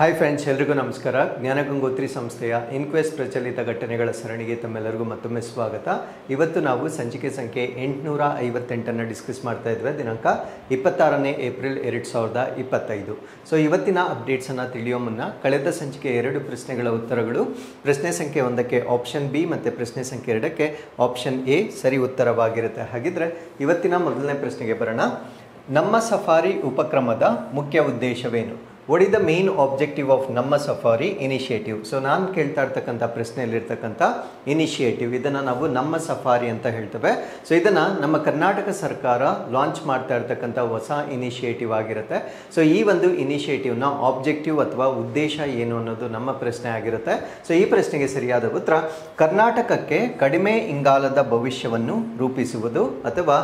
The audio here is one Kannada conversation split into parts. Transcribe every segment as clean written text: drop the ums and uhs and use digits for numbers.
ಹಾಯ್ ಫ್ರೆಂಡ್ಸ್, ಎಲ್ರಿಗೂ ನಮಸ್ಕಾರ. ಜ್ಞಾನಗಂಗೋತ್ರಿ ಸಂಸ್ಥೆಯ ಇನ್ಕ್ವೆಸ್ಟ್ ಪ್ರಚಲಿತ ಘಟನೆಗಳ ಸರಣಿಗೆ ತಮ್ಮೆಲ್ಲರಿಗೂ ಮತ್ತೊಮ್ಮೆ ಸ್ವಾಗತ. ಇವತ್ತು ನಾವು ಸಂಚಿಕೆ ಸಂಖ್ಯೆ 858 ಡಿಸ್ಕಸ್ ಮಾಡ್ತಾ ಇದ್ವಿ. ದಿನಾಂಕ 26 ಏಪ್ರಿಲ್ 2025. ಸೊ ಇವತ್ತಿನ ಅಪ್ಡೇಟ್ಸನ್ನು ತಿಳಿಯೋ ಮುನ್ನ ಕಳೆದ ಸಂಚಿಕೆ 2 ಪ್ರಶ್ನೆಗಳ ಉತ್ತರಗಳು, ಪ್ರಶ್ನೆ ಸಂಖ್ಯೆ 1ಕ್ಕೆ ಆಪ್ಷನ್ ಬಿ ಮತ್ತು ಪ್ರಶ್ನೆ ಸಂಖ್ಯೆ 2ಕ್ಕೆ ಆಪ್ಷನ್ ಎ ಸರಿ ಉತ್ತರವಾಗಿರುತ್ತೆ. ಹಾಗಿದ್ರೆ ಇವತ್ತಿನ ಮೊದಲನೇ ಪ್ರಶ್ನೆಗೆ ಬರೋಣ. ನಮ್ಮ ಸಫಾರಿ ಉಪಕ್ರಮದ ಮುಖ್ಯ ಉದ್ದೇಶವೇನು? What is the main objective of ನಮ್ಮ ಸಫಾರಿ ಇನಿಷಿಯೇಟಿವ್? ಸೊ ನಾನು ಕೇಳ್ತಾ ಇರ್ತಕ್ಕಂಥ ಪ್ರಶ್ನೆಯಲ್ಲಿರ್ತಕ್ಕಂಥ ಇನಿಷಿಯೇಟಿವ್, ಇದನ್ನು ನಾವು ನಮ್ಮ ಸಫಾರಿ ಅಂತ ಹೇಳ್ತೇವೆ. ಸೊ ಇದನ್ನು ನಮ್ಮ ಕರ್ನಾಟಕ ಸರ್ಕಾರ ಲಾಂಚ್ ಮಾಡ್ತಾ ಇರ್ತಕ್ಕಂಥ ಹೊಸ ಇನಿಷಿಯೇಟಿವ್ ಆಗಿರುತ್ತೆ. ಸೊ ಈ ಒಂದು ಇನಿಷಿಯೇಟಿವ್ನ ಆಬ್ಜೆಕ್ಟಿವ್ ಅಥವಾ ಉದ್ದೇಶ ಏನು ಅನ್ನೋದು ನಮ್ಮ ಪ್ರಶ್ನೆ ಆಗಿರುತ್ತೆ. ಸೊ ಈ ಪ್ರಶ್ನೆಗೆ ಸರಿಯಾದ ಉತ್ತರ ಕರ್ನಾಟಕಕ್ಕೆ ಕಡಿಮೆ ಇಂಗಾಲದ ಭವಿಷ್ಯವನ್ನು ರೂಪಿಸುವುದು ಅಥವಾ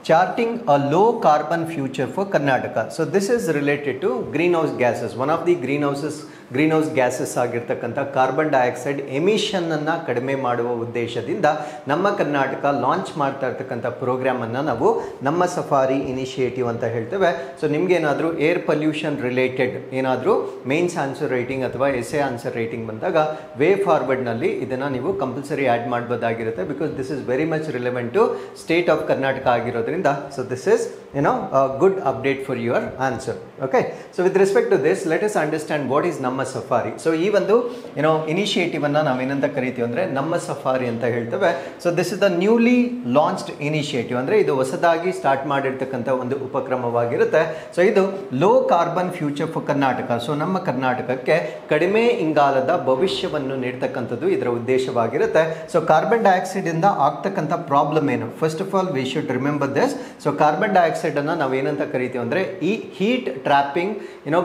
charting a low carbon future for Karnataka. So this is related to greenhouse gases. One of the greenhouse gases ಆಗಿರ್ತಕ್ಕಂಥ ಕಾರ್ಬನ್ ಡೈಆಕ್ಸೈಡ್ ಎಮಿಷನ್ನನ್ನು ಕಡಿಮೆ ಮಾಡುವ ಉದ್ದೇಶದಿಂದ ನಮ್ಮ ಕರ್ನಾಟಕ ಲಾಂಚ್ ಮಾಡ್ತಾ ಇರ್ತಕ್ಕಂಥ ಪ್ರೋಗ್ರಾಮನ್ನು ನಾವು ನಮ್ಮ ಸಫಾರಿ ಇನಿಷಿಯೇಟಿವ್ ಅಂತ ಹೇಳ್ತೇವೆ. ಸೊ ನಿಮಗೇನಾದರೂ ಏರ್ ಪೊಲ್ಯೂಷನ್ ರಿಲೇಟೆಡ್ ಏನಾದರೂ ಮೇನ್ಸ್ ಆನ್ಸರ್ ರೈಟಿಂಗ್ ಅಥವಾ ಎಸ್ಎ ಆನ್ಸರ್ ರೈಟಿಂಗ್ ಬಂದಾಗ ವೇ ಫಾರ್ವರ್ಡ್ನಲ್ಲಿ ಇದನ್ನು ನೀವು ಕಂಪಲ್ಸರಿ ಆ್ಯಡ್ ಮಾಡ್ಬೋದಾಗಿರುತ್ತೆ. Because this is very much relevant to state of Karnataka ಆಗಿರೋದ್ರಿಂದ. So this is a good update for your answer. Okay, so with respect to this, let us understand what is ನಮ್ಮ ಸಫಾರಿ. ಸೊ ಈ ಒಂದು ಇನಿಷಿಯೇಟಿವ್ ಅನ್ನ ನಾವೇನಂತ ಕರಿತೀವಿ ಅಂದ್ರೆ ನಮ್ಮ ಸಫಾರಿ ಅಂತ ಹೇಳ್ತೇವೆ. So this is the newly launched initiative, ಅಂದ್ರೆ ಇದು ಹೊಸದಾಗಿ ಸ್ಟಾರ್ಟ್ ಮಾಡಿರ್ತಕ್ಕಂಥ ಒಂದು ಉಪಕ್ರಮವಾಗಿರುತ್ತೆ. ಸೊ ಇದು low carbon future for Karnataka. So ನಮ್ಮ ಕರ್ನಾಟಕಕ್ಕೆ ಕಡಿಮೆ ಇಂಗಾಲದ ಭವಿಷ್ಯವನ್ನು ನೀಡ್ತಕ್ಕಂಥದ್ದು ಇದರ ಉದ್ದೇಶವಾಗಿರುತ್ತೆ. ಸೊ ಕಾರ್ಬನ್ ಡೈಆಕ್ಸೈಡ್ ಇಂದ ಆಗ್ತಕ್ಕಂಥ ಪ್ರಾಬ್ಲಮ್ ಏನು? First of all we should remember this. So carbon dioxide ಅನ್ನ ನಾವು ಏನಂತ ಕರಿತೀವಿ ಅಂದ್ರೆ ಈ heat trapping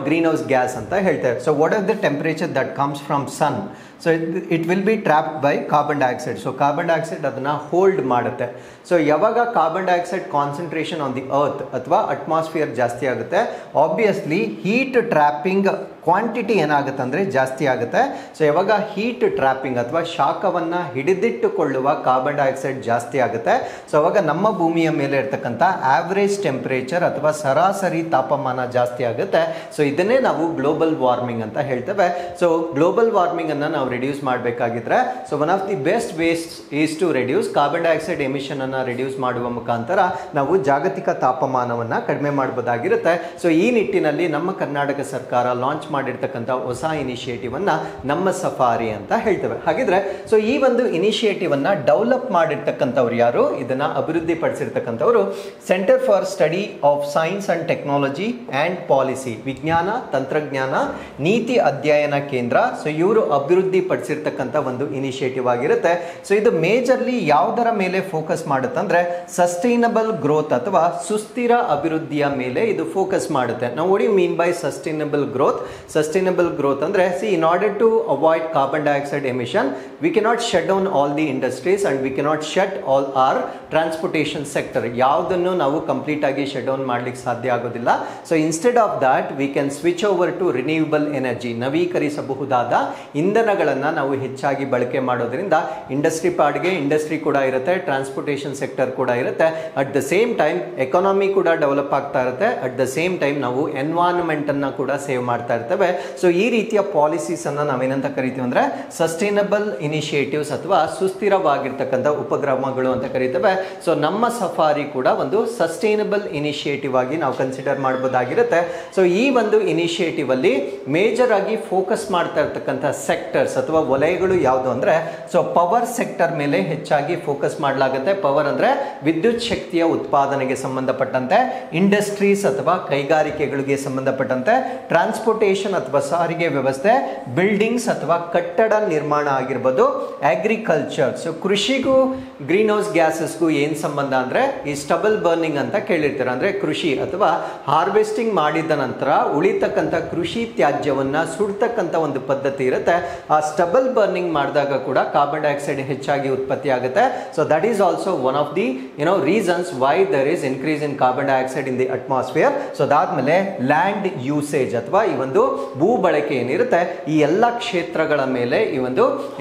greenhouse gas ಅಂತ ಹೇಳ್ತೇವೆ. So what are the temperature that comes from sun? So it will be trapped by carbon dioxide. So carbon dioxide ಅದನ್ನು ಹೋಲ್ಡ್ ಮಾಡುತ್ತೆ. ಸೊ ಯಾವಾಗ carbon dioxide concentration on the earth ಅಥವಾ ಅಟ್ಮಾಸ್ಫಿಯರ್ ಜಾಸ್ತಿ ಆಗುತ್ತೆ, ಆಬ್ವಿಯಸ್ಲಿ ಹೀಟ್ ಟ್ರಾಪಿಂಗ್ ಕ್ವಾಂಟಿಟಿ ಏನಾಗುತ್ತೆ ಅಂದರೆ ಜಾಸ್ತಿ ಆಗುತ್ತೆ. ಸೊ ಯಾವಾಗ ಹೀಟ್ ಟ್ರಾಪಿಂಗ್ ಅಥವಾ ಶಾಖವನ್ನು ಹಿಡಿದಿಟ್ಟುಕೊಳ್ಳುವ ಕಾರ್ಬನ್ ಡೈಆಕ್ಸೈಡ್ ಜಾಸ್ತಿ ಆಗುತ್ತೆ, ಸೊ ಅವಾಗ ನಮ್ಮ ಭೂಮಿಯ ಮೇಲೆ ಇರ್ತಕ್ಕಂಥ ಆವ್ರೇಜ್ ಟೆಂಪರೇಚರ್ ಅಥವಾ ಸರಾಸರಿ ತಾಪಮಾನ ಜಾಸ್ತಿ ಆಗುತ್ತೆ. ಸೊ ಇದನ್ನೇ ನಾವು ಗ್ಲೋಬಲ್ ವಾರ್ಮಿಂಗ್ ಅಂತ ಹೇಳ್ತೇವೆ. ಸೊ ಗ್ಲೋಬಲ್ ವಾರ್ಮಿಂಗ್ ಅನ್ನು ನಾವು ರಿಡ್ಯೂಸ್ ಮಾಡಬೇಕಾಗಿದ್ರೆ, so one of the best ways is to reduce carbon dioxide emission ಅನ್ನು ರಿಡ್ಯೂಸ್ ಮಾಡುವ ಮುಖಾಂತರ ನಾವು ಜಾಗತಿಕ ತಾಪಮಾನವನ್ನು ಕಡಿಮೆ ಮಾಡಬಹುದಾಗಿರುತ್ತೆ. ಸೊ ಈ ನಿಟ್ಟಿನಲ್ಲಿ ನಮ್ಮ ಕರ್ನಾಟಕ ಸರ್ಕಾರ ಲಾಂಚ್ ಮಾಡಿರ್ತಕ್ಕಂಥ ಹೊಸ ಇನಿಷಿಯೇಟಿವ್ ಅನ್ನ ನಮ್ಮ ಸಫಾರಿ ಅಂತ ಹೇಳ್ತೇವೆ. ಹಾಗಿದ್ರೆ ಸೊ ಈ ಒಂದು ಇನಿಷಿಯೇಟಿವ್ ಅನ್ನ ಡೆವಲಪ್ ಮಾಡಿರ್ತಕ್ಕಂಥವ್ರು ಯಾರು? ಇದನ್ನ ಅಭಿವೃದ್ಧಿ ಪಡಿಸಿರ್ತಕ್ಕಂಥವರು centre for study of science and technology and policy, ವಿಜ್ಞಾನ ತಂತ್ರಜ್ಞಾನ ನೀತಿ ಅಧ್ಯಯನ ಕೇಂದ್ರ. ಸೊ ಇವರು ಅಭಿವೃದ್ಧಿ ಪಡಿಸಿರ್ತಕ್ಕಂಥ ಒಂದು ಇನಿಷಿಯೇಟಿವ್ ಆಗಿರುತ್ತೆ. ಸೊ ಇದು ಮೇಜರ್ಲಿ ಯಾವುದರ ಮೇಲೆ ಫೋಕಸ್ ಮಾಡುತ್ತೆ ಅಂದ್ರೆ ಸಸ್ಟೈನಬಲ್ ಗ್ರೋತ್ ಅಥವಾ ಸುಸ್ಥಿರ ಅಭಿವೃದ್ಧಿಯ ಮೇಲೆ ಇದು ಫೋಕಸ್ ಮಾಡುತ್ತೆ. ನಾವು what you mean by sustainable growth? Sustainable growth ಅಂದ್ರೆ in order to avoid carbon dioxide emission we cannot shut down all the industries and we cannot shut all our transportation sector. ಯಾವುದನ್ನು ನಾವು ಕಂಪ್ಲೀಟ್ ಆಗಿ ಶಟ್ ಡೌನ್ ಮಾಡ್ಲಿಕ್ಕೆ ಸಾಧ್ಯ ಆಗೋದಿಲ್ಲ. So instead of that we can switch over to renewable energy, ನವೀಕರಿಸಬಹುದಾದ ಇಂಧನಗಳನ್ನು ನಾವು ಹೆಚ್ಚಾಗಿ ಬಳಕೆ ಮಾಡೋದ್ರಿಂದ ಇಂಡಸ್ಟ್ರಿ ಪಾಡ್ಗೆ ಇಂಡಸ್ಟ್ರಿ ಕೂಡ ಇರುತ್ತೆ, ಟ್ರಾನ್ಸ್ಪೋರ್ಟೇಷನ್ ಸೆಕ್ಟರ್ ಕೂಡ ಇರುತ್ತೆ. At the same time economy ಕೂಡ ಡೆವಲಪ್ ಆಗ್ತಾ ಇರುತ್ತೆ. ಅಟ್ ದ ಸೇಮ್ ಟೈಮ್ ನಾವು ಎನ್ವೈರನ್ಮೆಂಟ್ ಅನ್ನ ಕೂಡ ಸೇವ್ ಮಾಡ್ತಾ ಇರ್ತೇವೆ. ಸೊ ಈ ರೀತಿಯ ಪಾಲಿಸೀಸ್ ಅನ್ನ ನಾವೇನಂತ ಕರಿತೀವಿ ಅಂದ್ರೆ ಸಸ್ಟೈನಬಲ್ ಇನಿಷಿಯೇಟಿವ್ಸ್ ಅಥವಾ ಸುಸ್ಥಿರವಾಗಿರ್ತಕ್ಕಂಥ ಉಪಕ್ರಮಗಳು ಅಂತ ಕರಿತೇವೆ. ಸೊ ನಮ್ಮ ಸಫಾರಿ ಕೂಡ ಒಂದು ಸಸ್ಟೈನಬಲ್ ಇನಿಷಿಯೇಟಿವ್ ಆಗಿ ನಾವು ಕನ್ಸಿಡರ್ ಮಾಡಬಹುದಾಗಿರುತ್ತೆ. ಸೊ ಈ ಒಂದು ಇನಿಷಿಯೇಟಿವ್ ಅಲ್ಲಿ ಮೇಜರ್ ಆಗಿ ಫೋಕಸ್ ಮಾಡ್ತಾ ಇರ್ತಕ್ಕಂಥ ಸೆಕ್ಟರ್ಸ್ ಅಥವಾ ವಲಯಗಳು ಯಾವುದು ಅಂದ್ರೆ ಸೊ ಪವರ್ ಸೆಕ್ಟರ್ ಮೇಲೆ ಹೆಚ್ಚಾಗಿ ಫೋಕಸ್ ಮಾಡಲಾಗುತ್ತೆ. ಪವರ್ ಅಂದ್ರೆ ವಿದ್ಯುತ್ ಶಕ್ತಿಯ ಉತ್ಪಾದನೆಗೆ ಸಂಬಂಧಪಟ್ಟಂತೆ, ಇಂಡಸ್ಟ್ರೀಸ್ ಅಥವಾ ಕೈಗಾರಿಕೆಗಳಿಗೆ ಸಂಬಂಧಪಟ್ಟಂತೆ, ಟ್ರಾನ್ಸ್ಪೋರ್ಟೇಷನ್ ಅಥವಾ ಸಾರಿಗೆ ವ್ಯವಸ್ಥೆ, ಬಿಲ್ಡಿಂಗ್ಸ್ ಅಥವಾ ಕಟ್ಟಡ ನಿರ್ಮಾಣ ಆಗಿರ್ಬೋದು, ಅಗ್ರಿಕಲ್ಚರ್. ಸೊ ಕೃಷಿಗೂ ಗ್ರೀನ್ ಹೌಸ್ ಗ್ಯಾಸಸ್ಗೂ ಏನ್ ಸಂಬಂಧ ಅಂದ್ರೆ ಈ ಸ್ಟಬಲ್ ಬರ್ನಿಂಗ್ ಅಂತ ಕೇಳಿರ್ತಾರೆ. ಅಂದ್ರೆ ಕೃಷಿ ಅಥವಾ ಹಾರ್ವೆಸ್ಟಿಂಗ್ ಮಾಡಿದ ನಂತರ ಉಳಿತಕ್ಕಂಥ ಕೃಷಿ ತ್ಯಾಜ್ಯವನ್ನ ಸುಡ್ತಕ್ಕಂಥ ಒಂದು ಪದ್ಧತಿ ಇರುತ್ತೆ. ಆ ಸ್ಟಬಲ್ ಬರ್ನಿಂಗ್ ಮಾಡಿದಾಗ ಕೂಡ ಕಾರ್ಬನ್ ಡೈಆಕ್ಸೈಡ್ ಹೆಚ್ಚಾಗಿ ಉತ್ಪತ್ತಿ ಆಗುತ್ತೆ. So that is also one of the reasons why there is increase in carbon dioxide in the atmosphere. So ಅದಾದ್ಮೇಲೆ ಲ್ಯಾಂಡ್ ಯೂಸೇಜ್ ಅಥವಾ ಈ ಒಂದು ಭೂ ಬಳಕೆ ಏನಿರುತ್ತೆ ಈ ಎಲ್ಲ ಕ್ಷೇತ್ರಗಳ ಮೇಲೆ ಈ ಒಂದು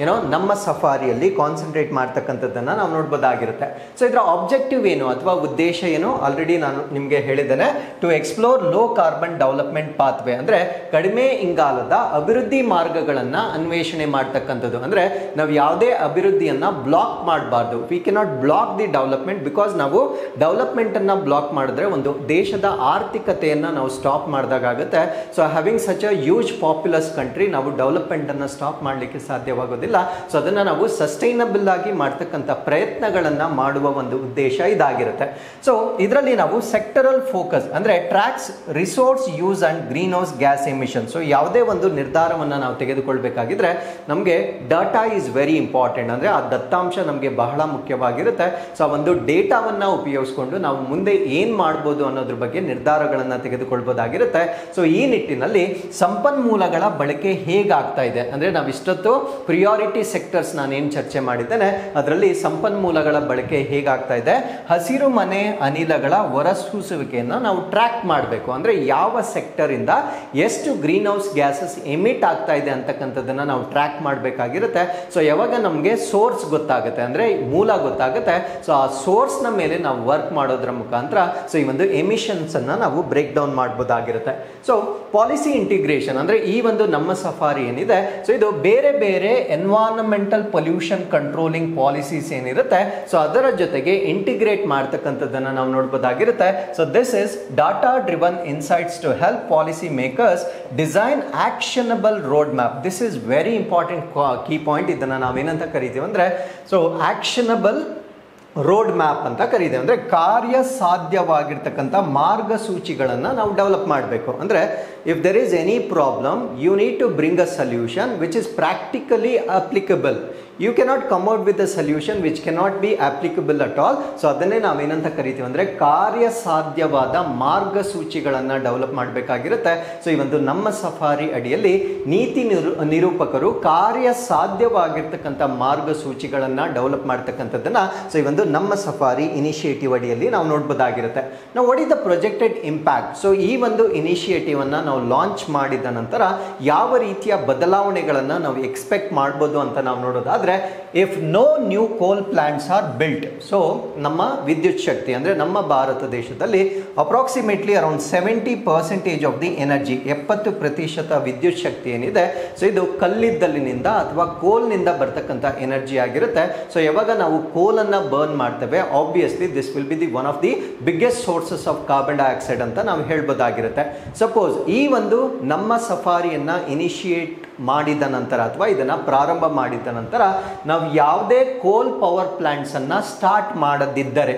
ನಮ್ಮ ಸಫಾರಿಯಲ್ಲಿ ಕಾನ್ಸಂಟ್ರೇಟ್ ಮಾಡ್ತಕ್ಕಂಥದ್ದನ್ನ ನಾವು ನೋಡ್ಬೋದಾಗಿರುತ್ತೆ. ಸೊ ಇದರ ಆಬ್ಜೆಕ್ಟಿವ್ ಏನು ಅಥವಾ ಉದ್ದೇಶ ಏನು ಆಲ್ರೆಡಿ ನಾನು ನಿಮಗೆ ಹೇಳಿದ್ದೇನೆ. To explore low carbon development pathway, ಅಂದ್ರೆ ಕಡಿಮೆ ಇಂಗಾಲದ ಅಭಿವೃದ್ಧಿ ಮಾರ್ಗಗಳನ್ನ ಅನ್ವೇಷಣೆ ಮಾಡ್ತಕ್ಕಂಥದ್ದು. ಅಂದ್ರೆ ನಾವು ಯಾವುದೇ ಅಭಿವೃದ್ಧಿಯನ್ನ ಬ್ಲಾಕ್ ಮಾಡಬಾರ್ದು. We cannot block the development, because ನಾವು ಡೆವಲಪ್ಮೆಂಟ್ ಅನ್ನ ಬ್ಲಾಕ್ ಮಾಡಿದ್ರೆ ಒಂದು ದೇಶದ ಆರ್ಥಿಕತೆಯನ್ನ ನಾವು ಸ್ಟಾಪ್ ಮಾಡಿದಾಗುತ್ತೆ. So having such a huge populous country ನಾವು ಡೆವಲಪ್ಮೆಂಟ್ ಅನ್ನ ಸ್ಟಾಪ್ ಮಾಡಲಿಕ್ಕೆ ಸಾಧ್ಯವಾಗೋದಿಲ್ಲ. ಸೊ ಅದನ್ನ ನಾವು ಸಸ್ಟೈನಬಲ್ ಆಗಿ ಮಾಡ್ತಕ್ಕಂಥ ಪ್ರಯತ್ನಗಳನ್ನ ಮಾಡುವ ಒಂದು ಉದ್ದೇಶ ಇದಾಗಿರುತ್ತೆ. ಸೊ ಇದರಲ್ಲಿ ನಾವು ಸೆಕ್ಟರಲ್ ಫೋಕಸ್ ಅಂದ್ರೆ tracks resource use and greenhouse gas emission. So ಯಾವುದೇ ಒಂದು ನಿರ್ಧಾರವನ್ನ ನಾವು ತೆಗೆದುಕೊಳ್ಬೇಕಾಗಿದ್ರೆ ನಮಗೆ ಡಾಟಾ ಈಸ್ ವೆರಿ ಇಂಪಾರ್ಟೆಂಟ್. ಅಂದ್ರೆ ಆ ದತ್ತಾಂಶ ನಮಗೆ ಬಹಳ ಮುಖ್ಯವಾಗಿರುತ್ತೆ. ಸೊ ಒಂದು ಡೇಟಾವನ್ನ ಉಪಯೋಗಿಸಿಕೊಂಡು ನಾವು ಮುಂದೆ ಏನ್ ಮಾಡ್ಬೋದು ಅನ್ನೋದ್ರ ಬಗ್ಗೆ ನಿರ್ಧಾರಗಳನ್ನ ತೆಗೆದುಕೊಳ್ಬಹುದಾಗಿರುತ್ತೆ. ಸೊ ಈ ನಿಟ್ಟಿನಲ್ಲಿ ಸಂಪನ್ಮೂಲಗಳ ಬಳಕೆ ಹೇಗಾಗ್ತಾ ಇದೆ ಅಂದ್ರೆ ನಾವು ಇಷ್ಟೊತ್ತು ಪ್ರಿಯಾರಿಟಿ ಸೆಕ್ಟರ್ಸ್ ನಾನೇನು ಚರ್ಚೆ ಮಾಡಿದ್ದೇನೆ ಅದರಲ್ಲಿ ಸಂಪನ್ಮೂಲಗಳ ಬಳಕೆ ಹೇಗಾಗ್ತಾ ಇದೆ, ಹಸಿರು ಮನೆ ಅನಿಲಗಳ ಹೊರಸೂಸುವಿಕೆಯನ್ನು ನಾವು ಟ್ರ್ಯಾಕ್ ಮಾಡಬೇಕು. ಅಂದ್ರೆ ಯಾವ ಸೆಕ್ಟರ್ ಇಂದ ಎಷ್ಟು ಗ್ರೀನ್ ಹೌಸ್ ಗ್ಯಾಸಸ್ ಎಮಿಟ್ ಆಗ್ತಾ ಇದೆ ಅಂತಕ್ಕಂಥದ್ದನ್ನ ನಾವು ಟ್ರ್ಯಾಕ್ ಮಾಡಬೇಕಾಗಿರುತ್ತೆ. ಸೊ ಯಾವಾಗ ನಮಗೆ ಸೋರ್ಸ್ ಗೊತ್ತಾಗುತ್ತೆ ಅಂದ್ರೆ ಮೂಲ ಗೊತ್ತಾಗುತ್ತೆ, ಸೊ ಆ ಸೋರ್ಸ್ ನ ಮೇಲೆ ನಾವು ವರ್ಕ್ ಮಾಡೋದ್ರ ಮುಖಾಂತರ ಸೊ ಈ ಒಂದು ಎಮಿಷನ್ಸ್ ಅನ್ನ ನಾವು ಬ್ರೇಕ್ ಡೌನ್ ಮಾಡಬಹುದಾಗಿರುತ್ತೆ. ಸೊ ಪಾಲಿಸಿ ಇಂಟಿಗ್ರೇಷನ್ ಅಂದ್ರೆ ಈ ಒಂದು ನಮ್ಮ ಸಫಾರಿ ಏನಿದೆ ಸೊ ಇದು ಬೇರೆ ಬೇರೆ ಎನ್ವೈರನ್ಮೆಂಟಲ್ ಪೊಲ್ಯೂಷನ್ ಕಂಟ್ರೋಲಿಂಗ್ ಪಾಲಿಸೀಸ್ ಏನಿರುತ್ತೆ ಸೊ ಅದರ ಜೊತೆಗೆ ಇಂಟಿಗ್ರೇಟ್ ಮಾಡ್ತಕ್ಕಂಥದ್ದನ್ನ ನಾವು ನೋಡಬಹುದಾಗಿರುತ್ತೆ. So this is data driven insights to help policy makers design actionable road map. This is very important key point. ಇದನ್ನ ನಾವೇನಂತ ಕರಿತೀವಿ ಅಂದ್ರೆ ಸೊ ಆಕ್ಷನಬಲ್ ರೋಡ್ ಮ್ಯಾಪ್ ಅಂತ ಕರೀತೇವೆ. ಅಂದ್ರೆ ಕಾರ್ಯ ಸಾಧ್ಯವಾಗಿರ್ತಕ್ಕಂಥ ಮಾರ್ಗಸೂಚಿಗಳನ್ನು ನಾವು ಡೆವಲಪ್ ಮಾಡಬೇಕು. ಅಂದ್ರೆ if there is any problem you need to bring a solution which is practically applicable. You cannot come out with a solution which cannot be applicable at all. So ಅದನ್ನೇ ನಾವೇನಂತ ಕರಿತೀವಿ ಅಂದ್ರೆ ಕಾರ್ಯ ಸಾಧ್ಯವಾದ ಮಾರ್ಗಸೂಚಿಗಳನ್ನು ಡೆವಲಪ್ ಮಾಡಬೇಕಾಗಿರುತ್ತೆ. ಸೊ ಈ ಒಂದು ನಮ್ಮ ಸಫಾರಿ ಅಡಿಯಲ್ಲಿ ನೀತಿ ನಿರೂಪಕರು ಕಾರ್ಯ ಸಾಧ್ಯವಾಗಿರ್ತಕ್ಕಂಥ ಮಾರ್ಗಸೂಚಿಗಳನ್ನು ಡೆವಲಪ್ ಮಾಡ್ತಕ್ಕಂಥದ್ದನ್ನ ಸೊ ಈ ಒಂದು ನಮ್ಮ ಸಫಾರಿ ಇನಿಷಿಯೇಟಿವ್ ಅಡಿಯಲ್ಲಿ ನಾವು ನೋಡಬಹುದಾಗಿರುತ್ತೆ. ನಾವು what is the projected impact. So ಈ ಒಂದು ಇನಿಷಿಯೇಟಿವ್ ಅನ್ನ ನಾವು ಲಾಂಚ್ ಮಾಡಿದ ನಂತರ ಯಾವ ರೀತಿಯ ಬದಲಾವಣೆಗಳನ್ನು ನಾವು ಎಕ್ಸ್ಪೆಕ್ಟ್ ಮಾಡ್ಬೋದು ಅಂತ ನಾವು ನೋಡೋದಾದ್ರೆ ಇಫ್ ನೋ ನ್ಯೂ ಕೋಲ್ ಪ್ಲಾಂಟ್ಸ್ ಆರ್ ಬಿಲ್ಟ್. ಸೊ ನಮ್ಮ ವಿದ್ಯುತ್ ಶಕ್ತಿ ಅಂದ್ರೆ ನಮ್ಮ ಭಾರತ ದೇಶದಲ್ಲಿ approximately around 70% of the energy 70% ವಿದ್ಯುತ್ ಶಕ್ತಿ ಏನಿದೆ ಸೊ ಇದು ಕಲ್ಲಿದ್ದಲಿನಿಂದ ಅಥವಾ ಕೋಲ್ನಿಂದ ಬರ್ತಕ್ಕಂಥ ಎನರ್ಜಿ ಆಗಿರುತ್ತೆ. ಸೊ ಯಾವಾಗ ನಾವು ಕೋಲನ್ನು ಬರ್ನ್ ಮಾಡ್ತೇವೆ obviously this will be the one of the biggest sources of carbon dioxide ಅಂತ ನಾವು ಹೇಳ್ಬೋದಾಗಿರುತ್ತೆ. ಸಪೋಸ್ ಈ ಒಂದು ನಮ್ಮ ಸಫಾರಿಯನ್ನ ಇನಿಷಿಯೇಟ್ ಮಾಡಿದ ನಂತರ ಅಥವಾ ಇದನ್ನ ಪ್ರಾರಂಭ ಮಾಡಿದ ನಂತರ ನಾವು ಯಾವುದೇ ಕೋಲ್ ಪವರ್ ಪ್ಲಾಂಟ್ಸ್ ಅನ್ನ ಸ್ಟಾರ್ಟ್ ಮಾಡದಿದ್ದರೆ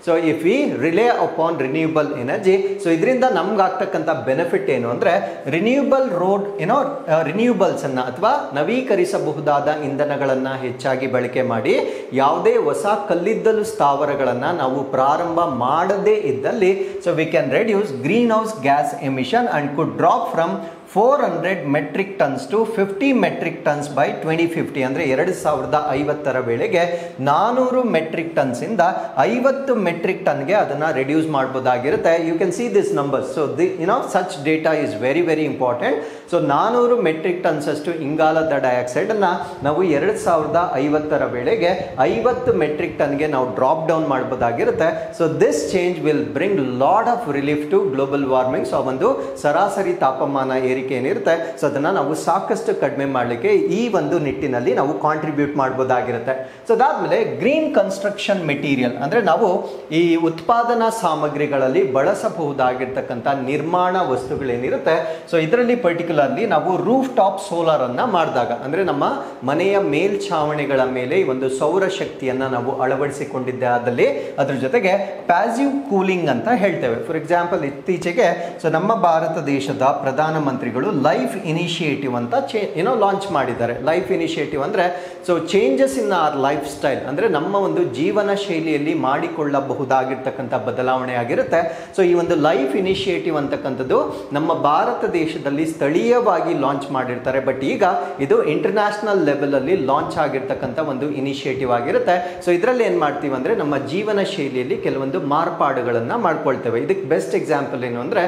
so if we relay upon renewable energy so ಇದರಿಂದ ನಮ್ಗೆ ಆಗ್ತಕ್ಕಂಥ ಬೆನಿಫಿಟ್ ಏನು ಅಂದ್ರೆ ರಿನ್ಯೂಬಲ್ ರಿನ್ಯೂಬಲ್ಸ್ ಅನ್ನ ಅಥವಾ ನವೀಕರಿಸಬಹುದಾದ ಇಂಧನಗಳನ್ನ ಹೆಚ್ಚಾಗಿ ಬಳಕೆ ಮಾಡಿ ಯಾವುದೇ ಹೊಸ ಕಲ್ಲಿದ್ದಲು ಸ್ಥಾವರಗಳನ್ನ ನಾವು ಪ್ರಾರಂಭ ಮಾಡದೇ ಇದ್ದಲ್ಲಿ so we can reduce greenhouse gas emission and could drop from 400 metric tons to 50 metric tons by 2050. ಅಂದರೆ 2050 ವೇಳೆಗೆ 400 ಮೆಟ್ರಿಕ್ ಟನ್ಸ್ ಇಂದ 50 ಮೆಟ್ರಿಕ್ ಟನ್ಗೆ ಅದನ್ನು ರೆಡ್ಯೂಸ್ ಮಾಡಬಹುದಾಗಿರುತ್ತೆ. You can see this numbers. So such data is very very important. So 400 metric tons ಅಷ್ಟು ಇಂಗಾಲದ ಡೈಆಕ್ಸೈಡ್ ಅನ್ನ ನಾವು 2050 ವೇಳೆಗೆ 50 ಮೆಟ್ರಿಕ್ ಟನ್ಗೆ ನಾವು ಡ್ರಾಪ್ ಡೌನ್ ಮಾಡಬಹುದಾಗಿರುತ್ತೆ. So this change will bring lot of relief to global warming. So ಒಂದು ಸರಾಸರಿ ತಾಪಮಾನ ಏರಿಕೆ ಏನಿರುತ್ತೆ ಸೊ ಅದನ್ನ ನಾವು ಸಾಕಷ್ಟು ಕಡಿಮೆ ಮಾಡಲಿಕ್ಕೆ ಈ ಒಂದು ನಿಟ್ಟಿನಲ್ಲಿ ನಾವು ಕಾಂಟ್ರಿಬ್ಯೂಟ್ ಮಾಡಬಹುದಾಗಿರುತ್ತೆ. ಸೊ ಅದಾದ್ಮೇಲೆ ಗ್ರೀನ್ ಕನ್ಸ್ಟ್ರಕ್ಷನ್ ಮೆಟೀರಿಯಲ್ ಅಂದ್ರೆ ನಾವು ಈ ಉತ್ಪಾದನಾ ಸಾಮಗ್ರಿಗಳಲ್ಲಿ ಬಳಸಬಹುದಾಗಿರ್ತಕ್ಕಂಥ ನಿರ್ಮಾಣ ವಸ್ತುಗಳೇನಿರುತ್ತೆ ಸೊ ಇದರಲ್ಲಿ ಪರ್ಟಿಕ್ಯುಲರ್ಲಿ ನಾವು ರೂಫ್ ಟಾಪ್ ಸೋಲಾರ್ ಅನ್ನ ಮಾಡಿದಾಗ ಅಂದ್ರೆ ನಮ್ಮ ಮನೆಯ ಮೇಲ್ಛಾವಣಿಗಳ ಮೇಲೆ ಈ ಒಂದು ಸೌರ ಶಕ್ತಿಯನ್ನ ನಾವು ಅಳವಡಿಸಿಕೊಂಡಿದ್ದೆ ಆದಲ್ಲಿ ಅದ್ರ ಜೊತೆಗೆ ಪ್ಯಾಸಿವ್ ಕೂಲಿಂಗ್ ಅಂತ ಹೇಳ್ತೇವೆ. ಫಾರ್ ಎಕ್ಸಾಂಪಲ್ ಇತ್ತೀಚೆಗೆ ಸೊ ನಮ್ಮ ಭಾರತ ದೇಶದ ಪ್ರಧಾನಮಂತ್ರಿಗಳು ಲೈಫ್ ಇನಿಷಿಯೇಟಿವ್ ಅಂತ ಲಾಂಚ್ ಮಾಡಿದ್ದಾರೆ. ಲೈಫ್ ಇನಿಷಿಯೇಟಿವ್ ಅಂದ್ರೆ so changes in our life style ಅಂದ್ರೆ ನಮ್ಮ ಒಂದು ಜೀವನ ಶೈಲಿಯಲ್ಲಿ ಮಾಡಿಕೊಳ್ಳಬಹುದಾಗಿರ್ತಕ್ಕಂಥ ಬದಲಾವಣೆ ಆಗಿರುತ್ತೆ. ಸೊ ಈ ಒಂದು ಲೈಫ್ ಇನಿಷಿಯೇಟಿವ್ ಅಂತಕ್ಕಂಥದ್ದು ನಮ್ಮ ಭಾರತ ದೇಶದಲ್ಲಿ ಸ್ಥಳೀಯವಾಗಿ ಲಾಂಚ್ ಮಾಡಿರ್ತಾರೆ, ಬಟ್ ಈಗ ಇದು ಇಂಟರ್ನ್ಯಾಷನಲ್ ಲೆವೆಲ್ ಅಲ್ಲಿ ಲಾಂಚ್ ಆಗಿರ್ತಕ್ಕಂಥ ಒಂದು ಇನಿಷಿಯೇಟಿವ್ ಆಗಿರುತ್ತೆ. ಸೊ ಇದರಲ್ಲಿ ಏನ್ ಮಾಡ್ತೀವಿ ಅಂದ್ರೆ ನಮ್ಮ ಜೀವನ ಶೈಲಿಯಲ್ಲಿ ಕೆಲವೊಂದು ಮಾರ್ಪಾಡುಗಳನ್ನ ಮಾಡ್ಕೊಳ್ತೇವೆ. ಇದಕ್ಕೆ ಬೆಸ್ಟ್ ಎಕ್ಸಾಂಪಲ್ ಏನು ಅಂದ್ರೆ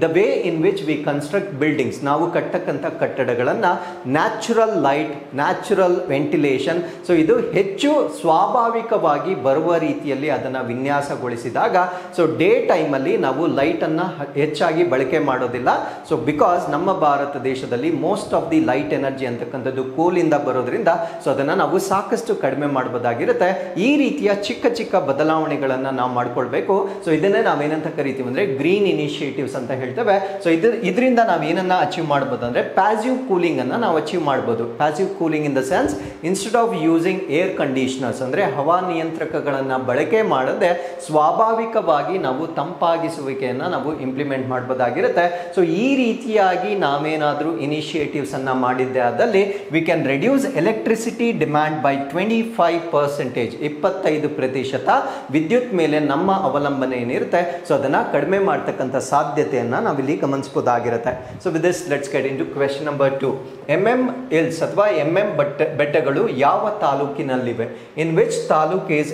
the way in which we construct construct buildings, ನಾವು ಕಟ್ಟಕ್ಕಂಥ ಕಟ್ಟಡಗಳನ್ನು natural light, natural ventilation, so ಇದು ಹೆಚ್ಚು ಸ್ವಾಭಾವಿಕವಾಗಿ ಬರುವ ರೀತಿಯಲ್ಲಿ ಅದನ್ನು ವಿನ್ಯಾಸಗೊಳಿಸಿದಾಗ ಸೊ ಡೇ ಟೈಮಲ್ಲಿ ನಾವು ಲೈಟನ್ನು ಹೆಚ್ಚಾಗಿ ಬಳಕೆ ಮಾಡೋದಿಲ್ಲ. ಸೊ ಬಿಕಾಸ್ ನಮ್ಮ ಭಾರತ ದೇಶದಲ್ಲಿ most of the light energy ಅಂತಕ್ಕಂಥದ್ದು ಕೋಲಿಂದ ಬರೋದ್ರಿಂದ ಸೊ ಅದನ್ನು ನಾವು ಸಾಕಷ್ಟು ಕಡಿಮೆ ಮಾಡಬಹುದಾಗಿರುತ್ತೆ. ಈ ರೀತಿಯ ಚಿಕ್ಕ ಚಿಕ್ಕ ಬದಲಾವಣೆಗಳನ್ನು ನಾವು ಮಾಡ್ಕೊಳ್ಬೇಕು. ಸೊ ಇದನ್ನೇ ನಾವೇನಂತ ಕರಿತೀವಿ ಅಂದರೆ ಗ್ರೀನ್ ಇನಿಷಿಯೇಟಿವ್ಸ್ ಅಂತ ಹೇಳ್ತೇವೆ. ಸೊ ಇದರಿಂದ ನಾವು ಏನನ್ನ ಅಚೀವ್ ಮಾಡ್ಬೋದು ಅಂದರೆ ಪ್ಯಾಸಿವ್ ಕೂಲಿಂಗ್ ಅನ್ನು ನಾವು ಅಚೀವ್ ಮಾಡ್ಬೋದು. Passive cooling in the sense instead of using air conditioners ಅಂದರೆ ಹವಾ ನಿಯಂತ್ರಕಗಳನ್ನು ಬಳಕೆ ಮಾಡದೆ ಸ್ವಾಭಾವಿಕವಾಗಿ ನಾವು ತಂಪಾಗಿಸುವಿಕೆಯನ್ನು ನಾವು ಇಂಪ್ಲಿಮೆಂಟ್ ಮಾಡಬಹುದಾಗಿರುತ್ತೆ. ಸೊ ಈ ರೀತಿಯಾಗಿ ನಾವೇನಾದರೂ ಇನಿಷಿಯೇಟಿವ್ಸ್ ಅನ್ನು ಮಾಡಿದ್ದೆ ಆದಲ್ಲಿ V can reduce electricity demand by 25%, 25% ವಿದ್ಯುತ್ ಮೇಲೆ ನಮ್ಮ ಅವಲಂಬನೆ ಏನಿರುತ್ತೆ ಸೊ ಅದನ್ನು ಕಡಿಮೆ ಮಾಡ್ತಕ್ಕಂಥ ಸಾಧ್ಯತೆಯನ್ನು ನಾವಿಲ್ಲಿ ಗಮನಿಸಬಹುದಾಗಿರುತ್ತೆ. So with this let's get into question number 2. Hills ಅಥವಾ ಬೆಟ್ಟಗಳು ಯಾವ ತಾಲೂಕಿನಲ್ಲಿವೆ? In which taluk is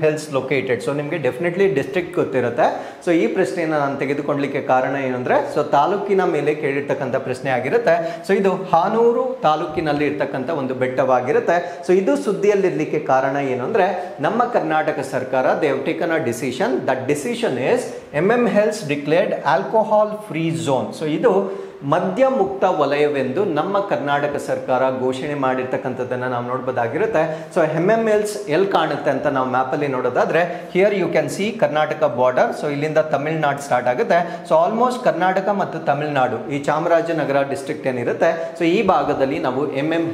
hills located? So ನಿಮಗೆ ಡೆಫಿನೆಟ್ಲಿ ಡಿಸ್ಟ್ರಿಕ್ಟ್ ಗೊತ್ತಿರುತ್ತೆ. ಸೊ ಈ ಪ್ರಶ್ನೆಯನ್ನು ನಾನು ತೆಗೆದುಕೊಳ್ಳಲಿಕ್ಕೆ ಕಾರಣ ಏನಂದ್ರೆ ಸೊ ತಾಲೂಕಿನ ಮೇಲೆ ಕೇಳಿರ್ತಕ್ಕಂಥ ಪ್ರಶ್ನೆ ಆಗಿರುತ್ತೆ. ಸೊ ಇದು ಹಾನೂರು ತಾಲೂಕಿನಲ್ಲಿ ಇರ್ತಕ್ಕಂಥ ಒಂದು ಬೆಟ್ಟವಾಗಿರುತ್ತೆ. ಸೊ ಇದು ಸುದ್ದಿಯಲ್ಲಿರ್ಲಿಕ್ಕೆ ಕಾರಣ ಏನು ಅಂದ್ರೆ ನಮ್ಮ ಕರ್ನಾಟಕ ಸರ್ಕಾರ they have taken a decision. That decision is hills declared alcohol free zone. So ಇದು ಮದ್ಯ ಮುಕ್ತ ವಲಯವೆಂದು ನಮ್ಮ ಕರ್ನಾಟಕ ಸರ್ಕಾರ ಘೋಷಣೆ ಮಾಡಿರ್ತಕ್ಕಂಥದ್ದನ್ನು ನಾವು ನೋಡ್ಬೋದಾಗಿರುತ್ತೆ. ಸೊ ಹಿಲ್ಸ್ ಎಲ್ಲಿ ಕಾಣುತ್ತೆ ಅಂತ ನಾವು ಮ್ಯಾಪಲ್ಲಿ ನೋಡೋದಾದ್ರೆ here you can see Karnataka border. So ಇಲ್ಲಿಂದ ತಮಿಳ್ನಾಡು ಸ್ಟಾರ್ಟ್ ಆಗುತ್ತೆ. ಸೊ ಆಲ್ಮೋಸ್ಟ್ ಕರ್ನಾಟಕ ಮತ್ತು ತಮಿಳ್ನಾಡು ಈ ಚಾಮರಾಜನಗರ ಡಿಸ್ಟ್ರಿಕ್ಟ್ ಏನಿರುತ್ತೆ ಸೊ ಈ ಭಾಗದಲ್ಲಿ ನಾವು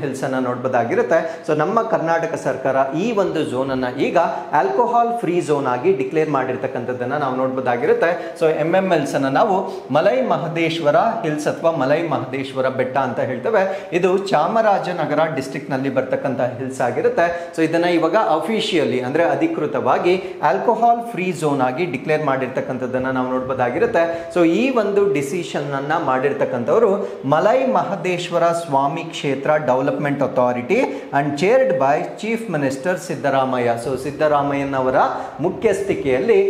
ಹಿಲ್ಸ್ ಅನ್ನು ನೋಡ್ಬೋದಾಗಿರುತ್ತೆ. ಸೊ ನಮ್ಮ ಕರ್ನಾಟಕ ಸರ್ಕಾರ ಈ ಒಂದು ಝೋನ್ ಅನ್ನ ಈಗ ಆಲ್ಕೋಹಾಲ್ ಫ್ರೀ ಝೋನ್ ಆಗಿ ಡಿಕ್ಲೇರ್ ಮಾಡಿರ್ತಕ್ಕಂಥದ್ದನ್ನು ನಾವು ನೋಡ್ಬೋದಾಗಿರುತ್ತೆ. ಸೊ ಹಿಲ್ಸ್ ಅನ್ನು ನಾವು ಮಲೈ ಮಹದೇಶ್ವರ ಹಿಲ್ಸ್ ಅಥವಾ ಮಲೈ ಮಹದೇಶ್ವರ ಬೆಟ್ಟ ಅಂತ ಹೇಳ್ತೇವೆ. ಇದು ಚಾಮರಾಜನಗರ ಡಿಸ್ಟ್ರಿಕ್ಟ್ ನಲ್ಲಿ ಬರ್ತಕ್ಕಂಥ ಹಿಲ್ಸ್ ಆಗಿರುತ್ತೆ. ಸೊ ಇದನ್ನ ಇವಾಗ ಅಫಿಷಿಯಲಿ ಅಂದ್ರೆ ಅಧಿಕೃತವಾಗಿ ಆಲ್ಕೋಹಾಲ್ ಫ್ರೀ ಝೋನ್ ಆಗಿ ಡಿಕ್ಲೇರ್ ಮಾಡಿರ್ತಕ್ಕಂಥದ್ದನ್ನ ನಾವು ನೋಡಬಹುದಾಗಿರುತ್ತೆ. ಸೊ ಈ ಒಂದು ಡಿಸಿಷನ್ ಅನ್ನ ಮಾಡಿರ್ತಕ್ಕಂಥವರು ಮಲೈ ಮಹದೇಶ್ವರ ಸ್ವಾಮಿ ಕ್ಷೇತ್ರ development authority and chaired by chief minister Siddaramaiah. So ಸಿದ್ದರಾಮಯ್ಯನವರ ಮುಖ್ಯಸ್ಥಿಕೆಯಲ್ಲಿ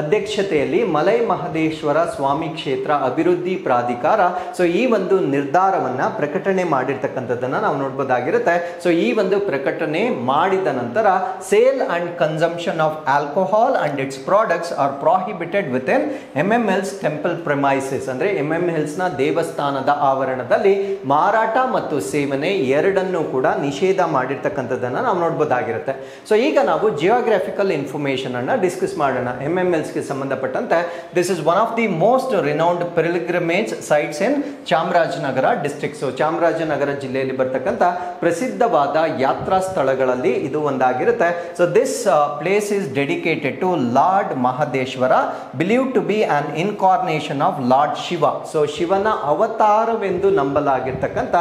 ಅಧ್ಯಕ್ಷತೆಯಲ್ಲಿ ಮಲೈ ಮಹದೇಶ್ವರ ಸ್ವಾಮಿ ಕ್ಷೇತ್ರ ಅಭಿವೃದ್ಧಿ ಪ್ರಾಧಿಕಾರ ಸೊ ಈ ಒಂದು ನಿರ್ಧಾರವನ್ನ ಪ್ರಕಟಣೆ ಮಾಡಿರ್ತಕ್ಕಂಥದ್ದನ್ನ ನಾವು ನೋಡಬಹುದಾಗಿರುತ್ತೆ. ಸೊ ಈ ಒಂದು ಪ್ರಕಟಣೆ ಮಾಡಿದ ನಂತರ sale and consumption of alcohol and its products are prohibited within hills temple premises. ಅಂದ್ರೆ ಹಿಲ್ಸ್ ನ ದೇವಸ್ಥಾನದ ಆವರಣದಲ್ಲಿ ಮಾರಾಟ ಮತ್ತು ಸೇವನೆ ಎರಡನ್ನೂ ಕೂಡ ನಿಷೇಧ ಮಾಡಿರ್ತಕ್ಕಂಥದ್ದನ್ನ ನಾವು ನೋಡಬಹುದಾಗಿರುತ್ತೆ. ಸೊ ಈಗ ನಾವು ಜಿಯೋಗ್ರಾಫಿಕಲ್ ಇನ್ಫಾರ್ಮೇಶನ್ ಅನ್ನ ಡಿಸ್ಕಸ್ ಮಾಡೋಣ. ಹಿಲ್ಸ್ ಗೆ ಸಂಬಂಧಪಟ್ಟಂತೆ this is one of the most renowned pilgrimage sites in Chamarajanagar district. So Chamarajanagar ಜಿಲ್ಲೆಯಲ್ಲಿ ಬರ್ತಕ್ಕಂಥ ಪ್ರಸಿದ್ಧವಾದ ಯಾತ್ರಾ ಸ್ಥಳಗಳಲ್ಲಿ ಇದು ಒಂದಾಗಿರುತ್ತೆ. So this place is dedicated to lord Mahadeshwara, believe to be an incarnation of lord Shiva. So ಶಿವನ ಅವತಾರವೆಂದು ನಂಬಲಾಗಿರ್ತಕ್ಕಂಥ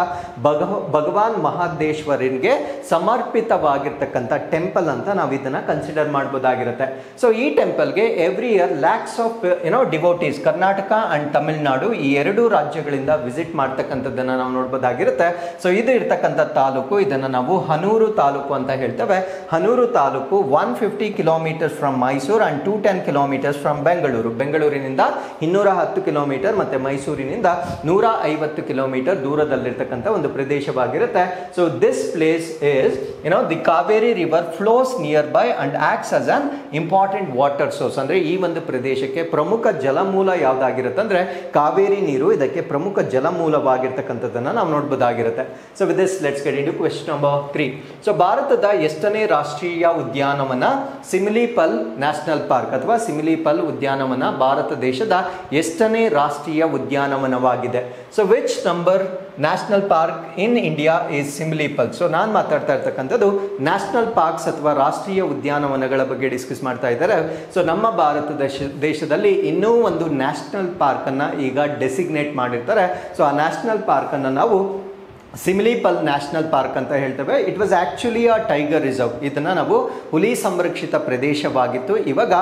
ಭಗವಾನ್ ಮಹದೇಶ್ವರನಿಗೆ ಸಮರ್ಪಿತವಾಗಿರ್ತಕ್ಕಂಥ ಟೆಂಪಲ್ ಅಂತ ನಾವು ಇದನ್ನ ಕನ್ಸಿಡರ್ ಮಾಡಬಹುದಾಗಿರುತ್ತೆ. ಸೊ ಈ ಟೆಂಪಲ್ಗೆ every year lakhs of devotees Karnataka and Tamil Nadu ಈ ಎರಡು ರಾಜ್ಯಗಳಿಂದ ವಿಸಿಟ್ ಮಾಡ್ತಕ್ಕಂಥದ್ದನ್ನ ನಾವು ನೋಡಬಹುದಾಗಿರುತ್ತೆ. ಸೊ ಇದು ಇರ್ತಕ್ಕಂಥ ತಾಲೂಕು ಇದನ್ನ ನಾವು ಹನೂರು ತಾಲೂಕು ಅಂತ ಹೇಳ್ತೇವೆ. Hanur taluk 150 kilometres from Mysuru and 210 kilometres from Bengaluru. ಬೆಂಗಳೂರಿನಿಂದ 210 ಕಿಲೋಮೀಟರ್ ಮತ್ತೆ ಮೈಸೂರಿನಿಂದ 150 ಕಿಲೋಮೀಟರ್ ದೂರದಲ್ಲಿರ್ತಕ್ಕಂಥ ಒಂದು ಪ್ರದೇಶವಾಗಿರುತ್ತೆ. So this place is the Kaveri river flows nearby and acts as an important water source. ಅಂದ್ರೆ ಈ ಒಂದು ಪ್ರದೇಶಕ್ಕೆ ಪ್ರಮುಖ ಜಲಮೂಲ ಯಾವ್ದಾಗಿರುತ್ತೆ ಅಂದ್ರೆ ಕಾವೇರಿ ನೀರು ಇದಕ್ಕೆ ಪ್ರಮುಖ ಜಲಮೂಲವಾಗಿರ್ತಕ್ಕಂಥದ್ದನ್ನ ನಾವು ನೋಡಬಹುದಾಗಿರುತ್ತೆ. So with this let's get into question number 3. So ಭಾರತದ ಎಷ್ಟನೇ ರಾಷ್ಟ್ರೀಯ ಉದ್ಯಾನವನ ಸಿಮಿಲಿಪಲ್ ನ್ಯಾಷನಲ್ ಪಾರ್ಕ್ ಅಥವಾ ಸಿಮಿಲಿಪಲ್ ಉದ್ಯಾನವನ ಭಾರತ ದೇಶದ ಎಷ್ಟನೇ ರಾಷ್ಟ್ರೀಯ ಉದ್ಯಾನವನವಾಗಿದೆ? So which number national park in India is Similipal? So ನಾನು ಮಾತಾಡ್ತಾ ಇರ್ತಕ್ಕಂಥದ್ದು ನ್ಯಾಷನಲ್ ಪಾರ್ಕ್ಸ್ ಅಥವಾ ರಾಷ್ಟ್ರೀಯ ಉದ್ಯಾನವನಗಳ ಬಗ್ಗೆ ಡಿಸ್ಕಸ್ ಮಾಡ್ತಾ ಇದ್ದಾರೆ. ಸೊ ನಮ್ಮ ಭಾರತ ದೇಶದಲ್ಲಿ ಇನ್ನೂ ಒಂದು ನ್ಯಾಷನಲ್ ಪಾರ್ಕ್ ಅನ್ನ ಈಗ ಡೆಸಿಗ್ನೇಟ್ ಮಾಡಿರ್ತಾರೆ. ಸೊ ಆ ನ್ಯಾಷನಲ್ ಪಾರ್ಕ್ ಅನ್ನು ನಾವು ಸಿಮಿಲಿಪಲ್ ನ್ಯಾಷನಲ್ ಪಾರ್ಕ್ ಅಂತ ಹೇಳ್ತೇವೆ. It was actually a tiger reserve. ಇದನ್ನ ನಾವು ಹುಲಿ ಸಂರಕ್ಷಿತ ಪ್ರದೇಶವಾಗಿತ್ತು. ಇವಾಗ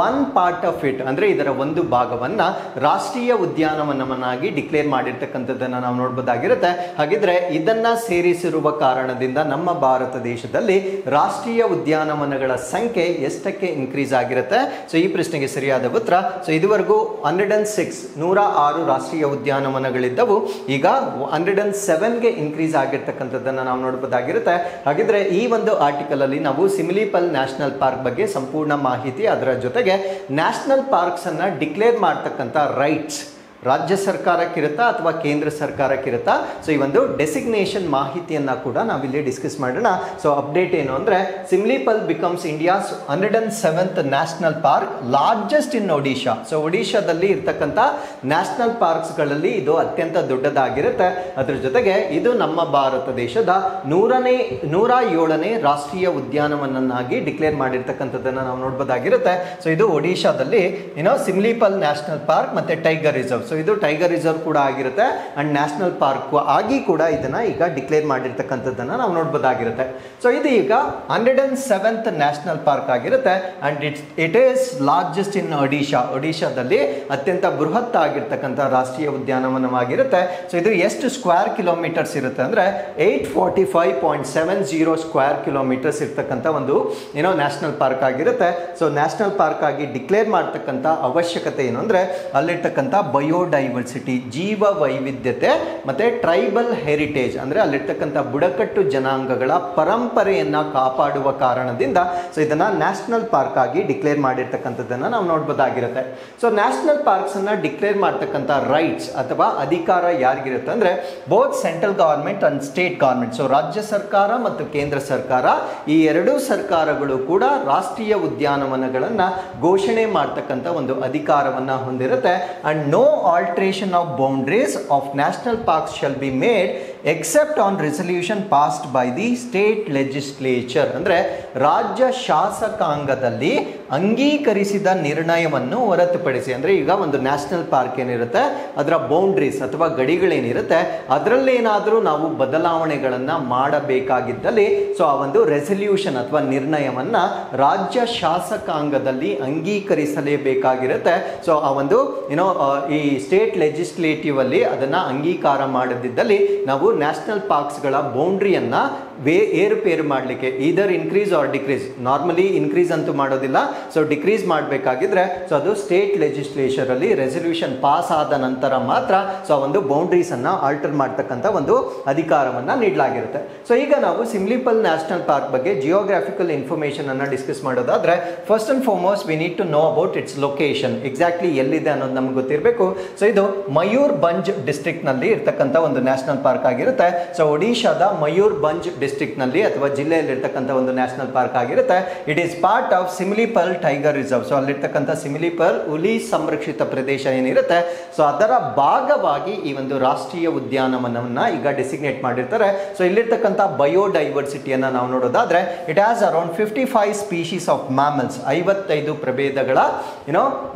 ಒನ್ ಪಾರ್ಟ್ ಆಫ್ ಇಟ್ ಅಂದ್ರೆ ಇದರ ಒಂದು ಭಾಗವನ್ನ ರಾಷ್ಟ್ರೀಯ ಉದ್ಯಾನವನವನ್ನಾಗಿ ಡಿಕ್ಲೇರ್ ಮಾಡಿರ್ತಕ್ಕಂಥದ್ದನ್ನ ನಾವು ನೋಡ್ಬೋದಾಗಿರುತ್ತೆ. ಹಾಗಿದ್ರೆ ಇದನ್ನ ಸೇರಿಸಿರುವ ಕಾರಣದಿಂದ ನಮ್ಮ ಭಾರತ ದೇಶದಲ್ಲಿ ರಾಷ್ಟ್ರೀಯ ಉದ್ಯಾನವನಗಳ ಸಂಖ್ಯೆ ಎಷ್ಟಕ್ಕೆ ಇನ್ಕ್ರೀಸ್ ಆಗಿರುತ್ತೆ? ಸೊ ಈ ಪ್ರಶ್ನೆಗೆ ಸರಿಯಾದ ಉತ್ತರ, ಸೊ ಇದುವರೆಗೂ 106 ರಾಷ್ಟ್ರೀಯ ಉದ್ಯಾನವನಗಳಿದ್ದವು, ಈಗ 107ಗೆ ಇನ್ಕ್ರೀಸ್ ಆಗಿರ್ತಕ್ಕಂಥದ್ದನ್ನು ನಾವು ನೋಡಬಹುದಾಗಿರುತ್ತೆ. ಹಾಗಿದ್ರೆ ಈ ಒಂದು ಆರ್ಟಿಕಲ್ ಅಲ್ಲಿ ನಾವು ಸಿಮಿಲಿಪಲ್ ನ್ಯಾಷನಲ್ ಪಾರ್ಕ್ ಬಗ್ಗೆ ಸಂಪೂರ್ಣ ಮಾಹಿತಿ, ಅದರ ಜೊತೆಗೆ ನ್ಯಾಷನಲ್ ಪಾರ್ಕ್ಸ್ ಅನ್ನ ಡಿಕ್ಲೇರ್ ಮಾಡ್ತಕ್ಕಂಥ ರೈಟ್ಸ್ ರಾಜ್ಯ ಸರ್ಕಾರಕ್ಕಿರುತ್ತಾ ಅಥವಾ ಕೇಂದ್ರ ಸರ್ಕಾರಕ್ಕಿರುತ್ತಾ, ಸೊ ಈ ಒಂದು ಡೆಸಿಗ್ನೇಷನ್ ಮಾಹಿತಿಯನ್ನು ಕೂಡ ನಾವಿಲ್ಲಿ ಡಿಸ್ಕಸ್ ಮಾಡೋಣ. ಸೊ ಅಪ್ಡೇಟ್ ಏನು ಅಂದರೆ, Similipal becomes India's 107th national park, largest in Odisha. So ಒಡಿಶಾದಲ್ಲಿ ಇರ್ತಕ್ಕಂಥ ನ್ಯಾಷನಲ್ ಪಾರ್ಕ್ಸ್ಗಳಲ್ಲಿ ಇದು ಅತ್ಯಂತ ದೊಡ್ಡದಾಗಿರುತ್ತೆ. ಅದ್ರ ಜೊತೆಗೆ ಇದು ನಮ್ಮ ಭಾರತ ದೇಶದ 107ನೇ ರಾಷ್ಟ್ರೀಯ ಉದ್ಯಾನವನನ್ನಾಗಿ ಡಿಕ್ಲೇರ್ ಮಾಡಿರ್ತಕ್ಕಂಥದ್ದನ್ನು ನಾವು ನೋಡ್ಬೋದಾಗಿರುತ್ತೆ. ಸೊ ಇದು ಒಡಿಶಾದಲ್ಲಿ ಸಿಮಿಲಿಪಲ್ ನ್ಯಾಷನಲ್ ಪಾರ್ಕ್ ಮತ್ತೆ ಟೈಗರ್ ರಿಸರ್ವ್. ಸೊ ಇದು ಟೈಗರ್ ರಿಸರ್ವ್ ಕೂಡ ಆಗಿರುತ್ತೆ ಅಂಡ್ ನ್ಯಾಷನಲ್ ಪಾರ್ಕ್ ಆಗಿ ಕೂಡ ಇದನ್ನ ಈಗ ಡಿಕ್ಲೇರ್ ಮಾಡಿರ್ತಕ್ಕಂಥದ್ದನ್ನ ನಾವು ನೋಡ್ಬೋದಾಗಿರುತ್ತೆ. ಸೊ ಇದು ಈಗ 107th ನ್ಯಾಷನಲ್ ಪಾರ್ಕ್ ಆಗಿರುತ್ತೆ and it is largest in Odisha. ಒಡಿಶಾದಲ್ಲಿ ಅತ್ಯಂತ ಬೃಹತ್ ಆಗಿರ್ತಕ್ಕಂಥ ರಾಷ್ಟ್ರೀಯ ಉದ್ಯಾನವನವಾಗಿರುತ್ತೆ. ಸೊ ಇದು ಎಷ್ಟು ಸ್ಕ್ವೇರ್ ಕಿಲೋಮೀಟರ್ಸ್ ಇರುತ್ತೆ ಅಂದ್ರೆ 845.70 ಸ್ಕ್ವೇರ್ ಕಿಲೋಮೀಟರ್ಸ್ ಇರ್ತಕ್ಕಂಥ ಒಂದು ನ್ಯಾಷನಲ್ ಪಾರ್ಕ್ ಆಗಿರುತ್ತೆ. ಸೊ ನ್ಯಾಷನಲ್ ಪಾರ್ಕ್ ಆಗಿ ಡಿಕ್ಲೇರ್ ಮಾಡ್ತಕ್ಕಂಥ ಅವಶ್ಯಕತೆ ಏನು ಅಂದ್ರೆ, ಅಲ್ಲಿರ್ತಕ್ಕಂಥ ಬಯೋಡೈವರ್ಸಿಟಿ, ಜೀವ ವೈವಿಧ್ಯತೆ ಮತ್ತೆ ಟ್ರೈಬಲ್ ಹೆರಿಟೇಜ್ ಅಂದ್ರೆ ಅಲ್ಲಿರ್ತಕ್ಕಂಥ ಬುಡಕಟ್ಟು ಜನಾಂಗಗಳ ಪರಂಪರೆಯನ್ನ ಕಾಪಾಡುವ ಕಾರಣದಿಂದ ಸೊ ಇದನ್ನ ನ್ಯಾಷನಲ್ ಪಾರ್ಕ್ ಆಗಿ ಡಿಕ್ಲೇರ್ ಮಾಡಿರ್ತಕ್ಕಂಥದ್ದನ್ನ ನಾವು ನೋಡ್ಬೋದಾಗಿರುತ್ತೆ. ಸೊ ನ್ಯಾಷನಲ್ ಪಾರ್ಕ್ಸ್ ಅನ್ನ ಡಿಕ್ಲೇರ್ ಮಾಡ್ತಕ್ಕಂಥ ರೈಟ್ಸ್ ಅಥವಾ ಅಧಿಕಾರ ಯಾರಿಗಿರುತ್ತೆ ಅಂದ್ರೆ, both central government and state government. So ರಾಜ್ಯ ಸರ್ಕಾರ ಮತ್ತು ಕೇಂದ್ರ ಸರ್ಕಾರ, ಈ ಎರಡೂ ಸರ್ಕಾರಗಳು ಕೂಡ ರಾಷ್ಟ್ರೀಯ ಉದ್ಯಾನವನಗಳನ್ನ ಘೋಷಣೆ ಮಾಡ್ತಕ್ಕಂಥ ಒಂದು ಅಧಿಕಾರವನ್ನ ಹೊಂದಿರುತ್ತೆ. And no alteration of boundaries of national parks shall be made except on resolution passed by the state legislature. ಅಂದ್ರೆ ರಾಜ್ಯ ಶಾಸಕಾಂಗದಲ್ಲಿ ಅಂಗೀಕರಿಸಿದ ನಿರ್ಣಯವನ್ನು ಹೊರತುಪಡಿಸಿ, ಅಂದ್ರೆ ಈಗ ಒಂದು ನ್ಯಾಷನಲ್ ಪಾರ್ಕ್ ಏನಿರುತ್ತೆ ಅದರ ಬೌಂಡ್ರೀಸ್ ಅಥವಾ ಗಡಿಗಳೇನಿರುತ್ತೆ ಅದರಲ್ಲೇನಾದರೂ ನಾವು ಬದಲಾವಣೆಗಳನ್ನ ಮಾಡಬೇಕಾಗಿದ್ದಲ್ಲಿ ಸೊ ಆ ಒಂದು ರೆಸಲ್ಯೂಷನ್ ಅಥವಾ ನಿರ್ಣಯವನ್ನ ರಾಜ್ಯ ಶಾಸಕಾಂಗದಲ್ಲಿ ಅಂಗೀಕರಿಸಲೇಬೇಕಾಗಿರುತ್ತೆ. ಸೊ ಆ ಒಂದು ಈ ಸ್ಟೇಟ್ ಲೆಜಿಸ್ಲೇಟಿವ್ ಅಲ್ಲಿ ಅದನ್ನ ಅಂಗೀಕಾರ ಮಾಡದಿದ್ದಲ್ಲಿ ನಾವು ನ್ಯಾಷನಲ್ ಪಾರ್ಕ್ಸ್ಗಳ ಬೌಂಡ್ರಿಯನ್ನ ಏರುಪೇರು ಮಾಡಲಿಕ್ಕೆ either increase R decrease, normally increase ಅಂತೂ ಮಾಡೋದಿಲ್ಲ, ಸೊ ಡಿಕ್ರೀಸ್ ಮಾಡಬೇಕಾಗಿದ್ರೆ ಸೊ ಅದು ಸ್ಟೇಟ್ ಲೆಜಿಸ್ಲೇಚರ್ ಅಲ್ಲಿ ರೆಸಲ್ಯೂಷನ್ ಪಾಸ್ ಆದ ನಂತರ ಮಾತ್ರ ಸೊ ಒಂದು ಬೌಂಡ್ರೀಸ್ ಅನ್ನ ಆಲ್ಟರ್ ಮಾಡ್ತಕ್ಕಂಥ ಒಂದು ಅಧಿಕಾರವನ್ನ ನೀಡಲಾಗಿರುತ್ತೆ. ಸೊ ಈಗ ನಾವು ಸಿಮಿಲಿಪಲ್ ನ್ಯಾಷನಲ್ ಪಾರ್ಕ್ ಬಗ್ಗೆ ಜಿಯೋಗ್ರಾಫಿಕಲ್ ಇನ್ಫಾರ್ಮೇಶನ್ ಅನ್ನ ಡಿಸ್ಕಸ್ ಮಾಡೋದಾದ್ರೆ, first and foremost we need to know about its location, exactly ಎಲ್ಲಿದೆ ಅನ್ನೋದು ನಮ್ಗೆ ಗೊತ್ತಿರಬೇಕು. ಸೊ ಇದು ಮಯೂರ್ಭಂಜ್ ಡಿಸ್ಟ್ರಿಕ್ಟ್ ನಲ್ಲಿ ಇರ್ತಕ್ಕಂಥ ಒಂದು ನ್ಯಾಷನಲ್ ಪಾರ್ಕ್ ಆಗಿರುತ್ತೆ. ಸೊ ಒಡಿಶಾದ ಮಯೂರ್ಭಂಜ್ ಡಿಸ್ಟ್ರಿಕ್ಟ್ ನಲ್ಲಿ ಅಥವಾ ಜಿಲ್ಲೆಯಲ್ಲಿ ಇರ್ತಕ್ಕಂಥ ಒಂದು ನ್ಯಾಷನಲ್ ಪಾರ್ಕ್ ಆಗಿರುತ್ತೆ. It is part of Similipal tiger reserve. So ಅಲ್ಲಿರ್ತಕ್ಕಂಥ ಸಿಮಿಲಿಪಲ್ ಹುಲಿ ಸಂರಕ್ಷಿತ ಪ್ರದೇಶ ಏನಿರುತ್ತೆ ಸೊ ಅದರ ಭಾಗವಾಗಿ ಈ ಒಂದು ರಾಷ್ಟ್ರೀಯ ಉದ್ಯಾನವನವನ್ನ ಈಗ ಡೆಸಿಗ್ನೇಟ್ ಮಾಡಿರ್ತಾರೆ. ಸೊ ಇಲ್ಲಿರ್ತಕ್ಕಂಥ ಬಯೋಡೈವರ್ಸಿಟಿಯನ್ನ ನಾವು ನೋಡೋದಾದ್ರೆ, it has around 55 species of mammals, 55 ಪ್ರಭೇದಗಳ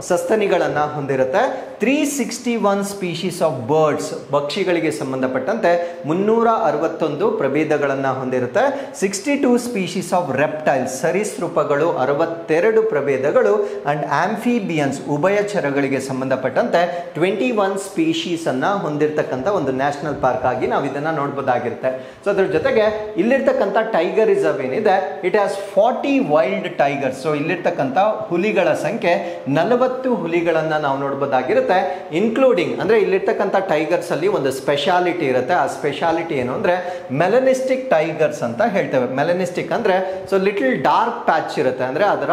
ಸಸ್ತನಿಗಳನ್ನ ಹೊಂದಿರುತ್ತೆ. 361 ಸ್ಪೀಶೀಸ್ ಆಫ್ ಬರ್ಡ್ಸ್, ಪಕ್ಷಿಗಳಿಗೆ ಸಂಬಂಧಪಟ್ಟಂತೆ 361 ಪ್ರಭೇದಗಳನ್ನ ಹೊಂದಿರುತ್ತೆ. 62 ಸ್ಪೀಶೀಸ್ ಆಫ್ ರೆಪ್ಟೈಲ್ಸ್, ಸರೀಸೃಪಗಳು 62 ಪ್ರಭೇದಗಳು. ಅಂಡ್ ಆಂಫಿಬಿಯನ್ಸ್, ಉಭಯಚರಗಳಿಗೆ ಸಂಬಂಧಪಟ್ಟಂತೆ 21 ಸ್ಪೀಶೀಸ್ ಅನ್ನ ಹೊಂದಿರತಕ್ಕಂಥ ಒಂದು ನ್ಯಾಷನಲ್ ಪಾರ್ಕ್ ಆಗಿ ನಾವು ಇದನ್ನ ನೋಡಬಹುದಾಗಿರುತ್ತೆ. ಸೊ ಅದ್ರ ಜೊತೆಗೆ ಇಲ್ಲಿರ್ತಕ್ಕಂಥ ಟೈಗರ್ ರಿಸರ್ವ್ ಏನಿದೆ, it has 40 wild tigers. So ಇಲ್ಲಿರ್ತಕ್ಕಂಥ ಹುಲಿಗಳ ಸಂಖ್ಯೆ 40 ಹುಲಿಗಳನ್ನ ನಾವು ನೋಡಬಹುದಾಗಿರುತ್ತೆ. ಇನ್ಕ್ಲೂಡಿಂಗ್ ಅಂದ್ರೆ ಇಲ್ಲಿರ್ತಕ್ಕಂಥ ಟೈಗರ್ಸ್ ಅಲ್ಲಿ ಒಂದು ಸ್ಪೆಷಾಲಿಟಿ ಇರುತ್ತೆ. ಆ ಸ್ಪೆಷಾಲಿಟಿ ಏನು ಅಂದ್ರೆ ಮೆಲನಿಸ್ಟಿಕ್ ಟೈಗರ್ಸ್ ಅಂತ ಹೇಳ್ತೇವೆ. ಮೆಲನಿಸ್ಟಿಕ್ ಅಂದ್ರೆ ಸೊ ಲಿಟಲ್ ಡಾರ್ಕ್ ಪ್ಯಾಚ್ ಇರುತ್ತೆ, ಅಂದ್ರೆ ಅದರ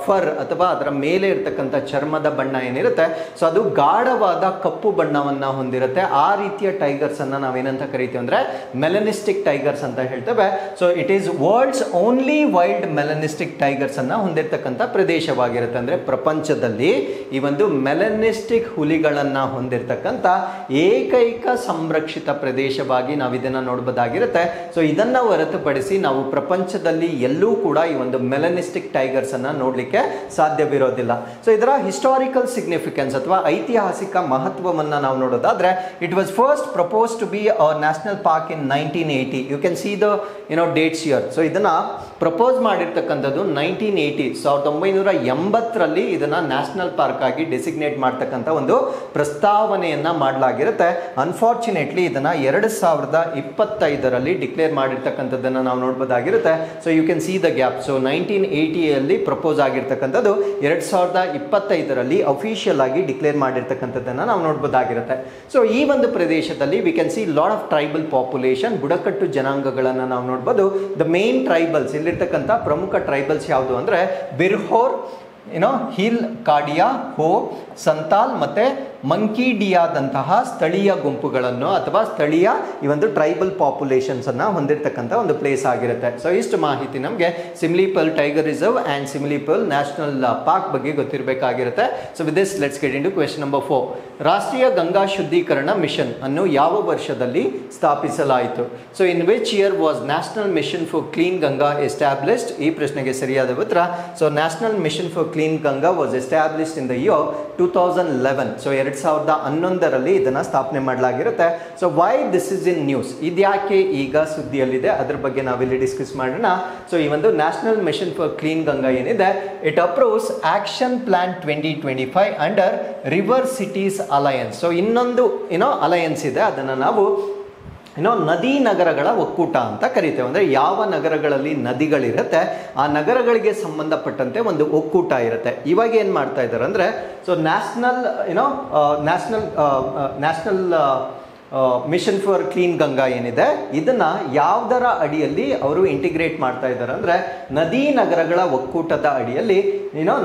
ಫರ್ ಅಥವಾ ಅದರ ಮೇಲೆ ಇರ್ತಕ್ಕಂಥ ಚರ್ಮದ ಬಣ್ಣ ಏನಿರುತ್ತೆ ಸೊ ಅದು ಗಾಢವಾದ ಕಪ್ಪು ಬಣ್ಣವನ್ನ ಹೊಂದಿರುತ್ತೆ. ಆ ರೀತಿಯ ಟೈಗರ್ಸ್ ಅನ್ನ ನಾವೇನಂತ ಕರಿತೀವಿ ಅಂದ್ರೆ ಮೆಲನಿಸ್ಟಿಕ್ ಟೈಗರ್ಸ್ ಅಂತ ಹೇಳ್ತೇವೆ. So it is world's only wild melanistic tigers ಅನ್ನ ಹೊಂದಿರತಕ್ಕಂಥ ಪ್ರದೇಶವಾಗಿರುತ್ತೆ. ಅಂದ್ರೆ ಪ್ರಪಂಚದಲ್ಲಿ ಈ ಒಂದು ಮೆಲನಿಸ್ಟಿಕ್ ಹುಲಿಗಳನ್ನು ಹೊಂದಿರತಕ್ಕಂಥ ಏಕೈಕ ಸಂರಕ್ಷಿತ ಪ್ರದೇಶವಾಗಿ ನಾವು ಇದನ್ನು ನೋಡ್ಬೋದಾಗಿರುತ್ತೆ. ಸೊ ಇದನ್ನು ಹೊರತುಪಡಿಸಿ ನಾವು ಪ್ರಪಂಚದಲ್ಲಿ ಎಲ್ಲೂ ಕೂಡ ಈ ಒಂದು ಮೆಲನಿಸ್ಟಿಕ್ ಟೈಗರ್ಸ್ ಅನ್ನು ನೋಡಲಿಕ್ಕೆ ಸಾಧ್ಯವಿರೋದಿಲ್ಲ. ಸೊ ಇದರ ಹಿಸ್ಟಾರಿಕಲ್ ಸಿಗ್ನಿಫಿಕೆನ್ಸ್ ಅಥವಾ ಐತಿಹಾಸಿಕ ಮಹತ್ವವನ್ನು ನಾವು ನೋಡೋದಾದ್ರೆ, it was first propose to be a national park in 1980. You can see the dates here. So ಇದನ್ನ ಪ್ರಪೋಸ್ ಮಾಡಿರ್ತಕ್ಕಂಥದ್ದು 1980, 1980ರಲ್ಲಿ ಇದನ್ನ ನ್ಯಾಷನಲ್ ಪಾರ್ಕ್ ಆಗಿ ಡೆಸಿಗ್ನೇಟ್ ಮಾಡ್ತಕ್ಕಂಥ ಒಂದು ಪ್ರಸ್ತಾವನೆಯನ್ನ ಮಾಡಲಾಗಿರುತ್ತೆ. ಅನ್ಫಾರ್ಚುನೇಟ್ಲಿ ಇದನ್ನ 2025ರಲ್ಲಿ ಡಿಕ್ಲೇರ್ ಮಾಡಿರ್ತಕ್ಕಂಥದ್ದನ್ನು ನಾವು ನೋಡ್ಬೋದಾಗಿರುತ್ತೆ. So you can see the gap. So 1980ಯಲ್ಲಿ ಪ್ರಪೋಸ್ ಆಗಿರ್ತಕ್ಕಂಥದ್ದು 2025ರಲ್ಲಿ ಅಫಿಷಿಯಲ್ ಆಗಿ ಡಿಕ್ಲೇರ್ ಮಾಡಿರ್ತಕ್ಕಂಥದ್ದನ್ನು ನಾವು ನೋಡ್ಬೋದಾಗಿರುತ್ತೆ. ಸೊ ಈ ಒಂದು ಪ್ರದೇಶದಲ್ಲಿ we can see lot of tribal population, ಬುಡಕಟ್ಟು ಜನಾಂಗಗಳನ್ನು ನಾವು ನೋಡ್ಬೋದು. ದ ಮೇನ್ ಟ್ರೈಬಲ್ಸ್, ಇಲ್ಲಿರ್ತಕ್ಕಂಥ ಪ್ರಮುಖ ಟ್ರೈಬಲ್ಸ್ ಯಾವುದು ಅಂದರೆ ಬಿರ್ಹೋರ್, ಹಿಲ್ ಕಾಡಿಯಾ, ಹೋ, ಸಂತಾಲ್ ಮತ್ತು ಮಂಕಿಡಿಯಾದಂತಹ ಸ್ಥಳೀಯ ಗುಂಪುಗಳನ್ನು ಅಥವಾ ಸ್ಥಳೀಯ ಈ ಒಂದು ಟ್ರೈಬಲ್ ಪಾಪ್ಯುಲೇಷನ್ಸ್ ಅನ್ನು ಹೊಂದಿರತಕ್ಕಂಥ ಒಂದು ಪ್ಲೇಸ್ ಆಗಿರುತ್ತೆ. ಸೊ ಇಷ್ಟು ಮಾಹಿತಿ ನಮಗೆ Simlipal tiger reserve and Simlipal national park ಬಗ್ಗೆ ಗೊತ್ತಿರಬೇಕಾಗಿರುತ್ತೆ. So with this let's get into question number 4. ರಾಷ್ಟ್ರೀಯ ಗಂಗಾ ಶುದ್ಧೀಕರಣ ಮಿಷನ್ ಅನ್ನು ಯಾವ ವರ್ಷದಲ್ಲಿ ಸ್ಥಾಪಿಸಲಾಯಿತು? So in which year was national mission for clean Ganga established? ಈ ಪ್ರಶ್ನೆಗೆ ಸರಿಯಾದ ಉತ್ತರ so national mission for clean Ganga was established in the year 2011. So 2011ರಲ್ಲಿ ಇದನ್ನು ಸ್ಥಾಪನೆ ಮಾಡಲಾಗಿರುತ್ತೆ. So why this is in news? ಇದ್ಯಾಕೆ ಈಗ ಸುದ್ದಿಯಲ್ಲಿದೆ ಅದ್ರ ಬಗ್ಗೆ ನಾವಿಲ್ಲಿ ಡಿಸ್ಕಸ್ ಮಾಡೋಣ. ಸೊ ಈ ಒಂದು national mission for clean Ganga ಏನಿದೆ, it approves action plan 2025 under river cities alliance. So ಇನ್ನೊಂದು ಅಲಯನ್ಸ್ ಇದೆ, ಅದನ್ನು ನಾವು ನದಿ ನಗರಗಳ ಒಕ್ಕೂಟ ಅಂತ ಕರಿತೇವೆ. ಅಂದರೆ ಯಾವ ನಗರಗಳಲ್ಲಿ ನದಿಗಳಿರುತ್ತೆ ಆ ನಗರಗಳಿಗೆ ಸಂಬಂಧಪಟ್ಟಂತೆ ಒಂದು ಒಕ್ಕೂಟ ಇರುತ್ತೆ. ಇವಾಗ ಏನು ಮಾಡ್ತಾ ಇದ್ದಾರೆ ಅಂದರೆ, so national mission for clean Ganga ಏನಿದೆ ಇದನ್ನು ಯಾವುದರ ಅಡಿಯಲ್ಲಿ ಅವರು ಇಂಟಿಗ್ರೇಟ್ ಮಾಡ್ತಾ ಇದ್ದಾರೆ ಅಂದರೆ, ನದಿ ನಗರಗಳ ಒಕ್ಕೂಟದ ಅಡಿಯಲ್ಲಿ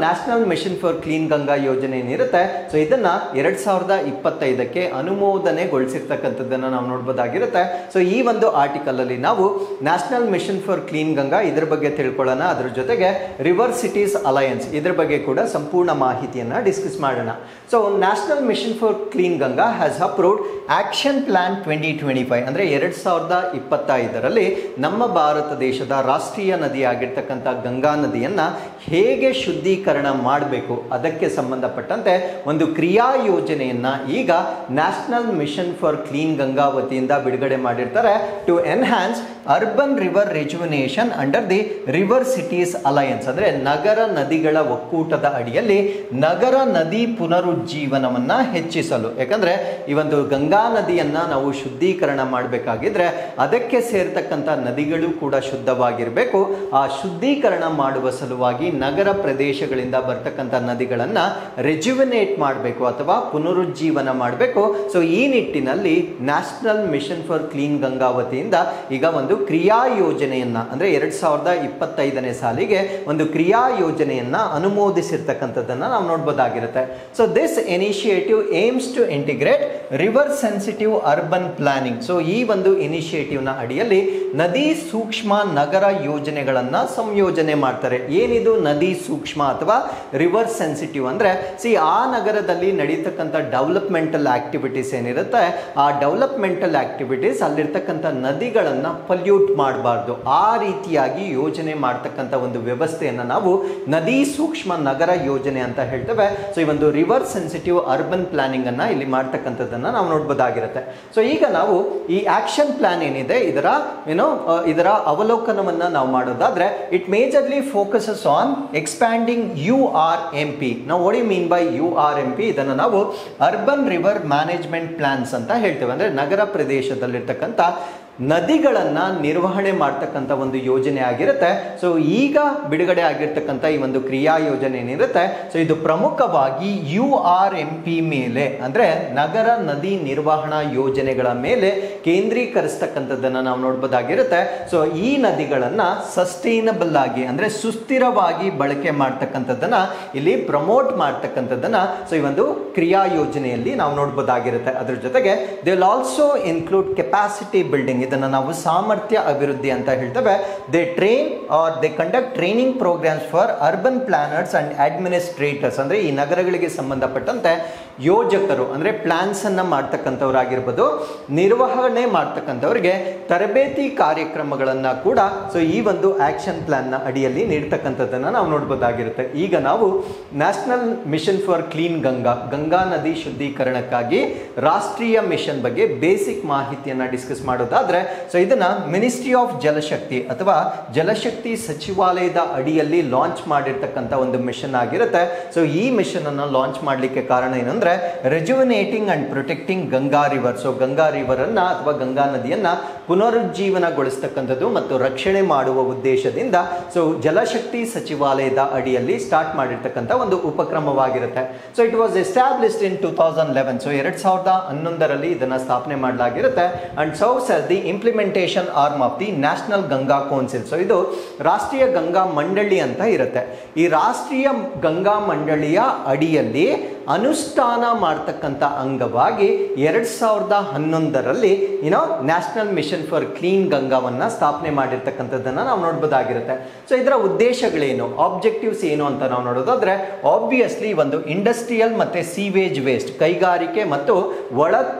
national mission for clean Ganga ಯೋಜನೆ ಏನಿರುತ್ತೆ ಸೊ ಇದನ್ನು 2025ಕ್ಕೆ ಅನುಮೋದನೆಗೊಳಿಸಿರ್ತಕ್ಕಂಥದ್ದನ್ನು ನಾವು ನೋಡ್ಬೋದಾಗಿರುತ್ತೆ. ಸೊ ಈ ಒಂದು ಆರ್ಟಿಕಲಲ್ಲಿ ನಾವು national mission for clean Ganga ಇದ್ರ ಬಗ್ಗೆ ತಿಳ್ಕೊಳ್ಳೋಣ. ಅದ್ರ ಜೊತೆಗೆ ರಿವರ್ ಸಿಟೀಸ್ ಅಲಯನ್ಸ್ ಇದ್ರ ಬಗ್ಗೆ ಕೂಡ ಸಂಪೂರ್ಣ ಮಾಹಿತಿಯನ್ನು ಡಿಸ್ಕಸ್ ಮಾಡೋಣ. So national mission for clean Ganga has approved action plan 2025 ಅಂದರೆ 2025ರಲ್ಲಿ ನಮ್ಮ ಭಾರತ ದೇಶದ ರಾಷ್ಟ್ರೀಯ ನದಿಯಾಗಿರ್ತಕ್ಕಂಥ ಗಂಗಾ ನದಿಯನ್ನು ಹೇಗೆ ಶುದ್ಧೀಕರಣ ಮಾಡಬೇಕು ಅದಕ್ಕೆ ಸಂಬಂಧಪಟ್ಟಂತೆ ಒಂದು ಕ್ರಿಯಾ ಯೋಜನೆಯನ್ನು ಈಗ national mission for clean Ganga ವತಿಯಿಂದ ಬಿಡುಗಡೆ ಮಾಡಿರ್ತಾರೆ. To enhance urban river rejuvenation under the river cities alliance ಅಂದರೆ ನಗರ ನದಿಗಳ ಒಕ್ಕೂಟದ ಅಡಿಯಲ್ಲಿ ನಗರ ನದಿ ಪುನರುಜ್ಜೀವನವನ್ನು ಹೆಚ್ಚಿಸಲು. ಯಾಕಂದರೆ ಈ ಒಂದು ಗಂಗಾ ನದಿಯನ್ನು ನಾವು ಶುದ್ಧೀಕರಣ ಮಾಡಬೇಕಾಗಿದ್ರೆ ಅದಕ್ಕೆ ಸೇರ್ತಕ್ಕಂಥ ನದಿಗಳು ಕೂಡ ಶುದ್ಧವಾಗಿರಬೇಕು. ಆ ಶುದ್ಧೀಕರಣ ಮಾಡುವ ಸಲುವಾಗಿ ನಗರ ಪ್ರದೇಶಗಳಿಂದ ಬರ್ತಕ್ಕಂಥ ನದಿಗಳನ್ನು ರೆಜುವಿನೇಟ್ ಮಾಡಬೇಕು ಅಥವಾ ಪುನರುಜ್ಜೀವನ ಮಾಡಬೇಕು. ಸೊ ಈ ನಿಟ್ಟಿನಲ್ಲಿ national mission for clean Ganga ವತಿಯಿಂದ ಈಗ ಒಂದು ಕ್ರಿಯಾ ಯೋಜನೆಯನ್ನು ಅಂದರೆ 2025ನೇ ಸಾಲಿಗೆ ಒಂದು ಕ್ರಿಯಾ ಯೋಜನೆಯನ್ನು ಅನುಮೋದಿಸಿರ್ತಕ್ಕಂಥದ್ದನ್ನು ನಾವು ನೋಡ್ಬೋದಾಗಿರುತ್ತೆ. So this initiative aims to integrate river sensitive urban planning. So ಈ ಒಂದು ಇನಿಷಿಯೇಟಿವ್ನ ಅಡಿಯಲ್ಲಿ ನದಿ ಸೂಕ್ಷ್ಮ ನಗರ ಯೋಜನೆಗಳನ್ನು ಸಂಯೋಜನೆ ಮಾಡ್ತಾರೆ. ಏನಿದು ನದಿ ಸೂಕ್ಷ್ಮ ಅಥವಾ ರಿವರ್ ಸೆನ್ಸಿಟಿವ್ ಅಂದರೆ, ಆ ನಗರದಲ್ಲಿ ನಡೀತಕ್ಕಂಥ ಡೆವಲಪ್ಮೆಂಟಲ್ ಆಕ್ಟಿವಿಟೀಸ್ ಏನಿರುತ್ತೆ ಆ ಡೆವಲಪ್ಮೆಂಟಲ್ ಆಕ್ಟಿವಿಟೀಸ್ ಅಲ್ಲಿರ್ತಕ್ಕಂಥ ನದಿಗಳನ್ನು ಪಲ್ಯೂಟ್ ಮಾಡಬಾರ್ದು. ಆ ರೀತಿಯಾಗಿ ಯೋಜನೆ ಮಾಡ್ತಕ್ಕಂಥ ಒಂದು ವ್ಯವಸ್ಥೆಯನ್ನು ನಾವು ನದಿ ಸೂಕ್ಷ್ಮ ನಗರ ಯೋಜನೆ ಅಂತ ಹೇಳ್ತೇವೆ. ಸೊ ಈ ಒಂದು ರಿವರ್ ಸೆನ್ಸಿಟಿವ್ ಅರ್ಬನ್ ಪ್ಲಾನಿಂಗ್ ಅನ್ನ ಇಲ್ಲಿ ಮಾಡ್ತಕ್ಕಂಥದ್ದನ್ನು ನಾವು ನೋಡ್ಬೋದಾಗಿರುತ್ತೆ. ಸೊ ಈಗ ನಾವು ಈ ಆಕ್ಷನ್ ಪ್ಲಾನ್ ಏನಿದೆ ಇದರ ಅವಲೋಕನವನ್ನು ನಾವು ಮಾಡೋದಾದ್ರೆ, it majorly focuses on expanding URMP. ನಾವು what you mean by URMP? ಇದನ್ನು ನಾವು ಅರ್ಬನ್ ರಿವರ್ ಮ್ಯಾನೇಜ್ಮೆಂಟ್ ಪ್ಲಾನ್ಸ್ ಅಂತ ಹೇಳ್ತೇವೆ. ಅಂದರೆ ನಗರ ಪ್ರದೇಶದಲ್ಲಿರ್ತಕ್ಕಂಥ ನದಿಗಳನ್ನು ನಿರ್ವಹಣೆ ಮಾಡ್ತಕ್ಕಂಥ ಒಂದು ಯೋಜನೆ ಆಗಿರುತ್ತೆ. ಸೊ ಈಗ ಬಿಡುಗಡೆ ಆಗಿರ್ತಕ್ಕಂಥ ಈ ಒಂದು ಕ್ರಿಯಾ ಯೋಜನೆ ಏನಿರುತ್ತೆ ಸೊ ಇದು ಪ್ರಮುಖವಾಗಿ URMP ಮೇಲೆ ಅಂದರೆ ನಗರ ನದಿ ನಿರ್ವಹಣಾ ಯೋಜನೆಗಳ ಮೇಲೆ ಕೇಂದ್ರೀಕರಿಸ್ತಕ್ಕಂಥದ್ದನ್ನು ನಾವು ನೋಡ್ಬೋದಾಗಿರುತ್ತೆ. ಸೊ ಈ ನದಿಗಳನ್ನು ಸಸ್ಟೈನಬಲ್ ಆಗಿ ಅಂದರೆ ಸುಸ್ಥಿರವಾಗಿ ಬಳಕೆ ಮಾಡ್ತಕ್ಕಂಥದ್ದನ್ನು ಇಲ್ಲಿ ಪ್ರಮೋಟ್ ಮಾಡ್ತಕ್ಕಂಥದ್ದನ್ನು ಸೊ ಈ ಒಂದು ಕ್ರಿಯಾ ಯೋಜನೆಯಲ್ಲಿ ನಾವು ನೋಡ್ಬೋದಾಗಿರುತ್ತೆ. ಅದ್ರ ಜೊತೆಗೆ they will also include capacity building. ಇದನ್ನು ನಾವು ಸಾಮರ್ಥ್ಯ ಅಭಿವೃದ್ಧಿ ಅಂತ ಹೇಳ್ತೇವೆ. They train or they conduct training programmes for urban planners and administrators. ಅಂದರೆ ಈ ನಗರಗಳಿಗೆ ಸಂಬಂಧಪಟ್ಟಂತೆ ಯೋಜಕರು ಅಂದರೆ ಪ್ಲಾನ್ಸನ್ನು ಮಾಡ್ತಕ್ಕಂಥವ್ರಾಗಿರ್ಬೋದು, ನಿರ್ವಹಣೆ ಮಾಡ್ತಕ್ಕಂಥವ್ರಿಗೆ ತರಬೇತಿ ಕಾರ್ಯಕ್ರಮಗಳನ್ನು ಕೂಡ ಸೊ ಈ ಒಂದು ಆಕ್ಷನ್ ಪ್ಲಾನ್ನ ಅಡಿಯಲ್ಲಿ ನೀಡ್ತಕ್ಕಂಥದ್ದನ್ನು ನಾವು ನೋಡ್ಬೋದಾಗಿರುತ್ತೆ. ಈಗ ನಾವು national mission for clean Ganga ನದಿ ಶುದ್ಧೀಕರಣಕ್ಕಾಗಿ ರಾಷ್ಟ್ರೀಯ ಮಿಷನ್ ಬಗ್ಗೆ ಬೇಸಿಕ್ ಮಾಹಿತಿಯನ್ನು ಡಿಸ್ಕಸ್ ಮಾಡೋದಾದ್ರೆ ಸೊ ಇದನ್ನ ಮಿನಿಸ್ಟ್ರಿ ಆಫ್ ಜಲಶಕ್ತಿ ಅಥವಾ ಜಲಶಕ್ತಿ ಸಚಿವಾಲಯದ ಅಡಿಯಲ್ಲಿ ಲಾಂಚ್ ಮಾಡಿರ್ತಕ್ಕಂಥ ಒಂದು ಮಿಷನ್ ಆಗಿರುತ್ತೆ. ಸೊ ಈ ಮಿಷನ್ ಅನ್ನು ಲಾಂಚ್ ಮಾಡಲಿಕ್ಕೆ ಕಾರಣ ಏನಂದ್ರೆ rejuvenating and protecting Ganga river. So Ganga river ಅನ್ನ ಅಥವಾ ಗಂಗಾ ನದಿಯನ್ನ ಪುನರುಜ್ಜೀವನಗೊಳಿಸ್ತಕ್ಕಂಥದ್ದು ಮತ್ತು ರಕ್ಷಣೆ ಮಾಡುವ ಉದ್ದೇಶದಿಂದ ಸೊ ಜಲಶಕ್ತಿ ಸಚಿವಾಲಯದ ಅಡಿಯಲ್ಲಿ ಸ್ಟಾರ್ಟ್ ಮಾಡಿರ್ತಕ್ಕಂಥ ಒಂದು ಉಪಕ್ರಮವಾಗಿರುತ್ತೆ. So it was established in 2011. So 2011ರಲ್ಲಿ ಇದನ್ನ ಸ್ಥಾಪನೆ ಮಾಡಲಾಗಿರುತ್ತೆ and serves as the implementation arm of the national Ganga council. So ಇದು ರಾಷ್ಟ್ರೀಯ ಗಂಗಾ ಮಂಡಳಿ ಅಂತ ಇರುತ್ತೆ. ಈ ರಾಷ್ಟ್ರೀಯ ಗಂಗಾ ಮಂಡಳಿಯ ಅಡಿಯಲ್ಲಿ ಅನುಷ್ಠಾನ ಮಾಡ್ತಕ್ಕಂಥ ಅಂಗವಾಗಿ 2011ರಲ್ಲಿ ನ್ಯಾಷನಲ್ ಮಿಷನ್ ಫಾರ್ ಕ್ಲೀನ್ ಗಂಗಾವನ್ನ ಸ್ಥಾಪನೆ ಮಾಡಿರ್ತಕ್ಕಂಥದ್ದನ್ನ ನಾವು ನೋಡ್ಬೋದಾಗಿರುತ್ತೆ. ಸೊ ಇದರ ಉದ್ದೇಶಗಳೇನು, ಆಬ್ಜೆಕ್ಟಿವ್ಸ್ ಏನು ಅಂತ ನಾವು ನೋಡೋದಾದ್ರೆ ಆಬ್ವಿಯಸ್ಲಿ ಒಂದು ಇಂಡಸ್ಟ್ರಿಯಲ್ ಮತ್ತೆ ಸೀವೇಜ್ ವೇಸ್ಟ್, ಕೈಗಾರಿಕೆ ಮತ್ತು ಒಳ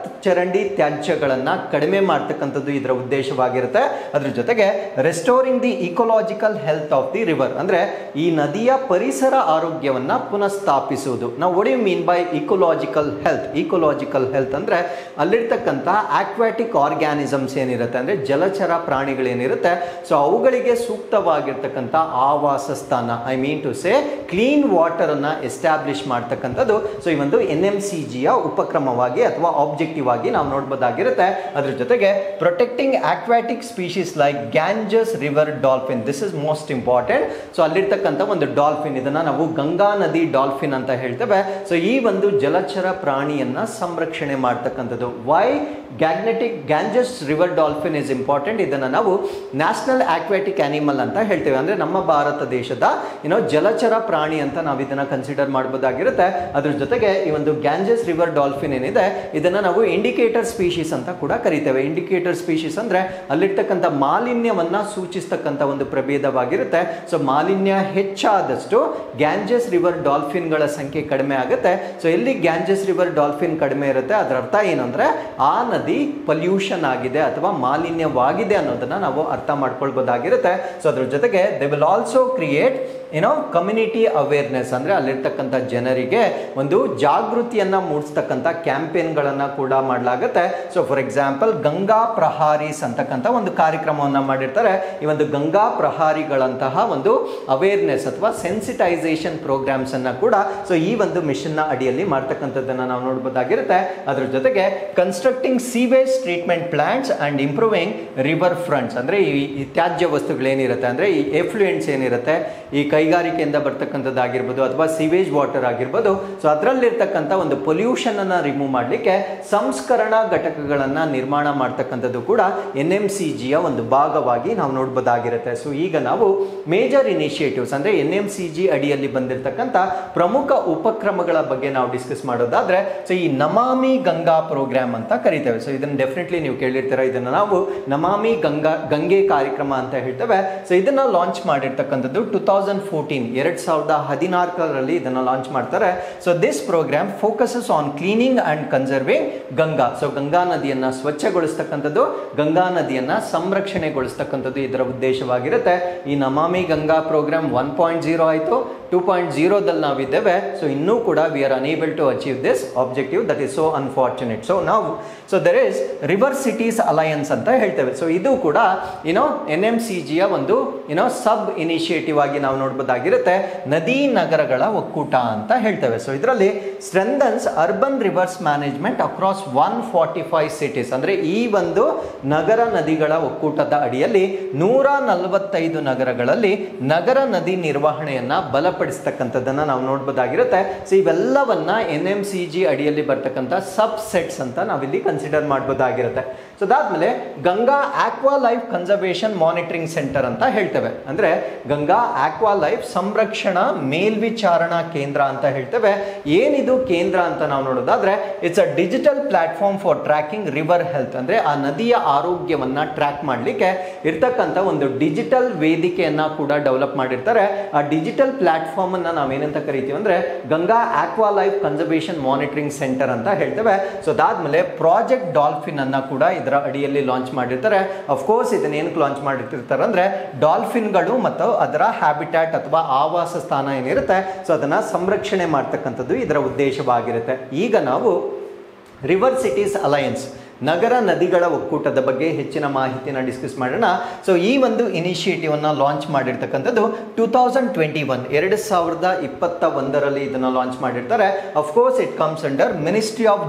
ಚರಂಡಿ ತ್ಯಾಜ್ಯಗಳನ್ನ ಕಡಿಮೆ ಮಾಡ್ತಕ್ಕಂಥದ್ದು ಇದರ ಉದ್ದೇಶವಾಗಿರುತ್ತೆ. ಅದ್ರ ಜೊತೆಗೆ restoring the ecological health of the river, ಅಂದ್ರೆ ಈ ನದಿಯ ಪರಿಸರ ಆರೋಗ್ಯವನ್ನ ಪುನಃಸ್ಥಾಪಿಸುವುದು. ನಾವು what do you mean by ecological health? Ecological health ಅಂದ್ರೆ ಅಲ್ಲಿರ್ತಕ್ಕಂಥ ಆಕ್ವಾಟಿಕ್ ಆರ್ಗ್ಯಾನಿಸಮ್ಸ್ ಏನಿರುತ್ತೆ ಅಂದ್ರೆ ಜಲಚರ ಪ್ರಾಣಿಗಳೇನಿರುತ್ತೆ ಸೊ ಅವುಗಳಿಗೆ ಸೂಕ್ತವಾಗಿರ್ತಕ್ಕಂಥ ಆವಾಸ ಸ್ಥಾನ, I mean to say clean water ಅನ್ನ ಎಸ್ಟಾಬ್ಲಿಷ್ ಮಾಡ್ತಕ್ಕಂಥದ್ದು ಸೊ ಈ ಒಂದು NMCGಯ ಉಪಕ್ರಮವಾಗಿ ಅಥವಾ ಆಬ್ಜೆಕ್ಟಿವ್ ಆಗಿ ನಾವು ನೋಡ್ಬೋದಾಗಿರುತ್ತೆ. ಅದ್ರ ಜೊತೆಗೆ protecting aquatic species like Ganges river dolphin, this is most important. So ಅಲ್ಲಿರ್ತಕ್ಕಂಥ ಒಂದು ಡಾಲ್ಫಿನ್, ಇದನ್ನ ನಾವು ಗಂಗಾ ನದಿ ಡಾಲ್ಫಿನ್ ಅಂತ ಹೇಳ್ತೇವೆ. ಸೊ ಈ ಒಂದು ಜಲಚರ ಪ್ರಾಣಿಯನ್ನ ಸಂರಕ್ಷಣೆ ಮಾಡ್ತಕ್ಕಂಥದ್ದು. Why Ganges river dolphin is important, ಇದನ್ನ ನಾವು ನ್ಯಾಷನಲ್ ಆಕ್ವಾಟಿಕ್ ಆನಿಮಲ್ ಅಂತ ಹೇಳ್ತೇವೆ. ಅಂದ್ರೆ ನಮ್ಮ ಭಾರತ ದೇಶದ ಜಲಚರ ಪ್ರಾಣಿ ಅಂತ ನಾವು ಇದನ್ನ ಕನ್ಸಿಡರ್ ಮಾಡಬಹುದಾಗಿರುತ್ತೆ. ಅದ್ರ ಜೊತೆಗೆ ಈ ಒಂದು ಗ್ಯಾಂಜಸ್ ರಿವರ್ ಡಾಲ್ಫಿನ್ ಏನಿದೆ ಇದನ್ನ ನಾವು ಇಂಡಿಕೇಟರ್ ಸ್ಪೀಶೀಸ್ ಅಂತ ಕೂಡ ಕರಿತೇವೆ. ಇಂಡಿಕೇಟರ್ ಸ್ಪೀಶೀಸ್ ಅಂದ್ರೆ ಅಲ್ಲಿರ್ತಕ್ಕಂಥ ಮಾಲಿನ್ಯವನ್ನ ಸೂಚಿಸ್ತಕ್ಕಂಥ ಒಂದು ಪ್ರಭೇದವಾಗಿರುತ್ತೆ. ಸೊ ಮಾಲಿನ್ಯ ಹೆಚ್ಚಾದಷ್ಟು ಗ್ಯಾಂಜಸ್ ರಿವರ್ ಡಾಲ್ಫಿನ್ಗಳ ಸಂಖ್ಯೆ ಕಡಿಮೆ ಆಗುತ್ತೆ. ಸೊ ಎಲ್ಲಿ ಗ್ಯಾಂಜಸ್ ರಿವರ್ ಡಾಲ್ಫಿನ್ ಕಡಿಮೆ ಇರುತ್ತೆ ಅದರ ಅರ್ಥ ಏನಂದ್ರೆ ಆ ನದಿ ಪೊಲ್ಯೂಷನ್ ಆಗಿದೆ ಅಥವಾ ಮಾಲಿನ್ಯವಾಗಿದೆ ಅನ್ನೋದನ್ನ ನಾವು ಅರ್ಥ ಮಾಡ್ಕೊಳ್ಬಹುದಾಗಿರುತ್ತೆ. ಸೊ ಅದ್ರ ಜೊತೆಗೆ they will also create community awareness, ಅಂದ್ರೆ ಅಲ್ಲಿರ್ತಕ್ಕಂಥ ಜನರಿಗೆ ಒಂದು ಜಾಗೃತಿಯನ್ನ ಮೂಡಿಸ್ತಕ್ಕಂಥ ಕ್ಯಾಂಪೇನ್ಗಳನ್ನ ಕೂಡ ಮಾಡಲಾಗುತ್ತೆ. ಸೊ ಫಾರ್ ಎಕ್ಸಾಂಪಲ್ ಗಂಗಾ ಪ್ರಹಾರೀಸ್ ಅಂತಕ್ಕಂಥ ಒಂದು ಕಾರ್ಯಕ್ರಮವನ್ನ ಮಾಡಿರ್ತಾರೆ. ಈ ಒಂದು ಗಂಗಾ ಪ್ರಹಾರಿಗಳಂತಹ ಒಂದು ಅವೇರ್ನೆಸ್ ಅಥವಾ ಸೆನ್ಸಿಟೈಸೇಷನ್ ಪ್ರೋಗ್ರಾಮ್ಸ್ ಅನ್ನ ಕೂಡ ಸೊ ಈ ಒಂದು ಮಿಷನ್ ನ ಅಡಿಯಲ್ಲಿ ಮಾಡ್ತಕ್ಕಂಥದ್ದನ್ನ ನಾವು ನೋಡಬಹುದಾಗಿರುತ್ತೆ. ಅದ್ರ ಜೊತೆಗೆ constructing sewage treatment plants and improving river fronts, ಅಂದ್ರೆ ಈ ತ್ಯಾಜ್ಯ ವಸ್ತುಗಳೇನಿರುತ್ತೆ ಅಂದ್ರೆ ಈ ಎಫ್ಲುಯೆಂಟ್ಸ್ ಏನಿರುತ್ತೆ ಈ ಕೈಗಾರಿಕೆಯಿಂದ ಬರ್ತಕ್ಕಂಥದ್ದಾಗಿರ್ಬೋದು ಅಥವಾ ಸಿವೇಜ್ ವಾಟರ್ ಆಗಿರ್ಬೋದು, ಸೊ ಅದರಲ್ಲಿರ್ತಕ್ಕಂಥ ಒಂದು ಪೊಲ್ಯೂಷನ್ ಅನ್ನ ರಿಮೂವ್ ಮಾಡಲಿಕ್ಕೆ ಸಂಸ್ಕರಣಾ ಘಟಕಗಳನ್ನ ನಿರ್ಮಾಣ ಮಾಡ್ತಕ್ಕಂಥದ್ದು ಕೂಡ NMCGಯ ಒಂದು ಭಾಗವಾಗಿ ನಾವು ನೋಡಬಹುದಾಗಿರುತ್ತೆ. ಸೊ ಈಗ ನಾವು ಮೇಜರ್ ಇನಿಷಿಯೇಟಿವ್ಸ್ ಅಂದ್ರೆ NMCG ಅಡಿಯಲ್ಲಿ ಬಂದಿರತಕ್ಕಂಥ ಪ್ರಮುಖ ಉಪಕ್ರಮಗಳ ಬಗ್ಗೆ ನಾವು ಡಿಸ್ಕಸ್ ಮಾಡೋದಾದ್ರೆ ಸೊ ಈ ನಮಾಮಿ ಗಂಗಾ ಪ್ರೋಗ್ರಾಮ್ ಅಂತ ಕರಿತೇವೆ. ಸೊ ಇದನ್ನ ಡೆಫಿನೆಟ್ಲಿ ನೀವು ಕೇಳಿರ್ತೀರ, ಇದನ್ನ ನಾವು ನಮಾಮಿ ಗಂಗೆ ಕಾರ್ಯಕ್ರಮ ಅಂತ ಹೇಳ್ತೇವೆ. ಸೊ ಇದನ್ನ ಲಾಂಚ್ ಮಾಡಿರ್ತಕ್ಕಂಥದ್ದು 2014ರಲ್ಲಿ ಇದನ್ನ ಲಾಂಚ್ ಮಾಡ್ತಾರೆ. So this program focuses on cleaning and conserving Ganga. So Ganga ನದಿಯನ್ನ ಸ್ವಚ್ಛಗೊಳಿಸ್ತಕ್ಕಂಥದ್ದು, ಗಂಗಾ ನದಿಯನ್ನ ಸಂರಕ್ಷಣೆಗೊಳಿಸ್ತಕ್ಕಂಥದ್ದು ಇದರ ಉದ್ದೇಶವಾಗಿರುತ್ತೆ. ಈ ನಮಾಮಿ ಗಂಗಾ ಪ್ರೋಗ್ರಾಮ್ 1.0 ಆಯಿತು, 2.0ದಲ್ಲಿ ನಾವಿದ್ದೇವೆ. ಸೊ ಇನ್ನೂ ಕೂಡ we are unable to achieve this objective, that is so unfortunate. So ನಾವು there is river cities alliance ಅಂತ ಹೇಳ್ತೇವೆ. ಸೊ ಇದು ಕೂಡ NMCGಯ ಒಂದು ಸಬ್ ಇನಿಷಿಯೇಟಿವ್ ಆಗಿ ನಾವು ನೋಡಬಹುದಾಗಿರುತ್ತೆ. ನದಿ ನಗರಗಳ ಒಕ್ಕೂಟ ಅಂತ ಹೇಳ್ತೇವೆ. ಸೊ ಇದರಲ್ಲಿ strengthens urban rivers management across 145 cities, ಅಂದ್ರೆ ಈ ಒಂದು ನಗರ ನದಿಗಳ ಒಕ್ಕೂಟದ ಅಡಿಯಲ್ಲಿ 145 ನಗರಗಳಲ್ಲಿ ನಗರ ನದಿ ನಿರ್ವಹಣೆಯನ್ನ ಬಲಪಡಿಸ್ತಕ್ಕಂಥದ್ದನ್ನ ನಾವು ನೋಡಬಹುದಾಗಿರುತ್ತೆ. ಸೊ ಇವೆಲ್ಲವನ್ನ NMCG ಅಡಿಯಲ್ಲಿ ಬರ್ತಕ್ಕಂಥ ಸಬ್ ಸೆಟ್ಸ್ ಅಂತ ನಾವಿಲ್ಲಿ ಕನ್ಸಿಡರ್ ಮಾಡಬಹುದಾಗಿರುತ್ತೆ. ಸೊ ಅದಾದ್ಮೇಲೆ Ganga aqua life conservation monitoring centre ಅಂತ ಹೇಳ್ತೇವೆ. ಅಂದ್ರೆ ಗಂಗಾ ಆಕ್ವಾ ಲೈಫ್ ಸಂರಕ್ಷಣಾ ಮೇಲ್ವಿಚಾರಣಾ ಕೇಂದ್ರ ಅಂತ ಹೇಳ್ತೇವೆ. ಏನಿದು ಕೇಂದ್ರ ಅಂತ ನಾವು ನೋಡೋದಾದ್ರೆ it's a digital platform for tracking river health. ಅಂದ್ರೆ ಆ ನದಿಯ ಆರೋಗ್ಯವನ್ನ ಟ್ರ್ಯಾಕ್ ಮಾಡಲಿಕ್ಕೆ ಇರ್ತಕ್ಕಂಥ ಒಂದು ಡಿಜಿಟಲ್ ವೇದಿಕೆಯನ್ನ ಕೂಡ ಡೆವಲಪ್ ಮಾಡಿರ್ತಾರೆ. ಆ ಡಿಜಿಟಲ್ ಪ್ಲಾಟ್ಫಾರ್ಮ್ ಅನ್ನ ನಾವೇನಂತ ಕರಿತೀವಿ ಅಂದ್ರೆ Ganga aqua life conservation monitoring centre ಅಂತ ಹೇಳ್ತೇವೆ. ಸೊ ಅದಾದ್ಮೇಲೆ ಪ್ರಾಜೆಕ್ಟ್ ಡಾಲ್ಫಿನ್ ಅನ್ನ ಕೂಡ ಇದರ ಅಡಿಯಲ್ಲಿ ಲಾಂಚ್ ಮಾಡಿರ್ತಾರೆ. ಅಫ್ಕೋರ್ಸ್ ಇದನ್ನ ಏನಕ್ಕೆ ಲಾಂಚ್ ಮಾಡಿರ್ತಾರೆ ಅಂದ್ರೆ ಡಾಲ್ಫಿನ್ಗಳು ಮತ್ತು ಅದರ ಹ್ಯಾಬಿಟ್ಯಾಟ್ ಅಥವಾ ಆವಾಸ ಸ್ಥಾನ ಏನಿರುತ್ತೆ ಸೊ ಅದನ್ನ ಸಂರಕ್ಷಣೆ ಮಾಡ್ತಕ್ಕಂಥದ್ದು ಇದರ ಉದ್ದೇಶವಾಗಿರುತ್ತೆ. ಈಗ ನಾವು ರಿವರ್ ಸಿಟೀಸ್ ಅಲಯನ್ಸ್ ನಗರ ನದಿಗಳ ಒಕ್ಕೂಟದ ಬಗ್ಗೆ ಹೆಚ್ಚಿನ ಮಾಹಿತಿನ ಡಿಸ್ಕಸ್ ಮಾಡೋಣ. ಸೊ ಈ ಒಂದು ಇನಿಷಿಯೇಟಿವ್ ಅನ್ನ ಲಾಂಚ್ ಮಾಡಿರ್ತಕ್ಕಂಥದ್ದು 2021 ಇದನ್ನ ಲಾಂಚ್ ಮಾಡಿರ್ತಾರೆ. Of course it comes under ministry of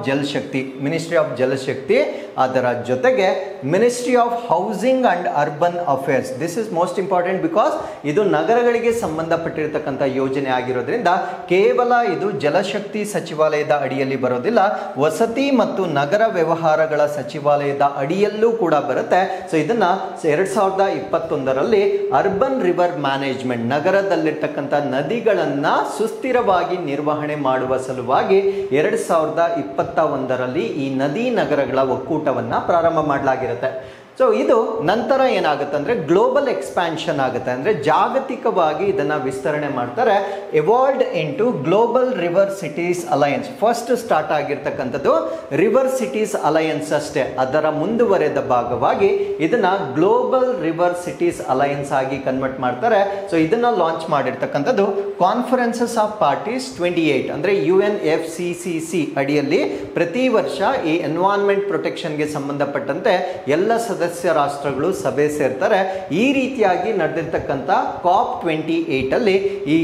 Jal Shakti. ಅದರ ಜೊತೆಗೆ ministry of housing and urban affairs. This is most important because ಇದು ನಗರಗಳಿಗೆ ಸಂಬಂಧಪಟ್ಟಿರ್ತಕ್ಕಂಥ ಯೋಜನೆ ಆಗಿರೋದ್ರಿಂದ ಕೇವಲ ಇದು ಜಲಶಕ್ತಿ ಸಚಿವಾಲಯದ ಅಡಿಯಲ್ಲಿ ಬರೋದಿಲ್ಲ, ವಸತಿ ಮತ್ತು ನಗರ ವ್ಯವಹಾರಗಳ ಸಚಿವಾಲಯದ ಅಡಿಯಲ್ಲೂ ಕೂಡ ಬರುತ್ತೆ. ಸೊ ಇದನ್ನ 2021 ಅರ್ಬನ್ ರಿವರ್ ಮ್ಯಾನೇಜ್ಮೆಂಟ್, ನಗರದಲ್ಲಿರ್ತಕ್ಕಂಥ ನದಿಗಳನ್ನ ಸುಸ್ಥಿರವಾಗಿ ನಿರ್ವಹಣೆ ಮಾಡುವ ಸಲುವಾಗಿ 2021 ಈ ನದಿ ನಗರಗಳ ಒಕ್ಕೂಟವನ್ನ ಪ್ರಾರಂಭ ಮಾಡಲಾಗಿರುತ್ತೆ. ಸೊ ಇದು ನಂತರ ಏನಾಗುತ್ತೆ ಅಂದ್ರೆ ಗ್ಲೋಬಲ್ ಎಕ್ಸ್ಪ್ಯಾನ್ಷನ್ ಆಗುತ್ತೆ. ಅಂದ್ರೆ ಜಾಗತಿಕವಾಗಿ ಇದನ್ನ ವಿಸ್ತರಣೆ ಮಾಡ್ತಾರೆ. Evolved into global river cities alliance. First start ಆಗಿರ್ತಕ್ಕಂಥದ್ದು ರಿವರ್ ಸಿಟೀಸ್ ಅಲಯನ್ಸ್ ಅಷ್ಟೇ. ಅದರ ಮುಂದುವರೆದ ಭಾಗವಾಗಿ ಇದನ್ನ ಗ್ಲೋಬಲ್ ರಿವರ್ ಸಿಟೀಸ್ ಅಲಯನ್ಸ್ ಆಗಿ ಕನ್ವರ್ಟ್ ಮಾಡ್ತಾರೆ. ಸೊ ಇದನ್ನ ಲಾಂಚ್ ಮಾಡಿರ್ತಕ್ಕಂಥದ್ದು ಕಾನ್ಫರೆನ್ಸಸ್ ಆಫ್ ಪಾರ್ಟೀಸ್ 28 ಅಂದ್ರೆ UNFCCC ಅಡಿಯಲ್ಲಿ ಪ್ರತಿ ವರ್ಷ ಈ ಎನ್ವೈರನ್ಮೆಂಟ್ ಪ್ರೊಟೆಕ್ಷನ್ಗೆ ಸಂಬಂಧಪಟ್ಟಂತೆ ಎಲ್ಲ ಸದಸ್ಯ ರಾಷ್ಟ್ರಗಳು ಸಭೆ ಸೇರ್ತಾರೆ. ಈ ರೀತಿಯಾಗಿ ನಡೆದಿರ್ತಕ್ಕಂಥ COP28 ಈ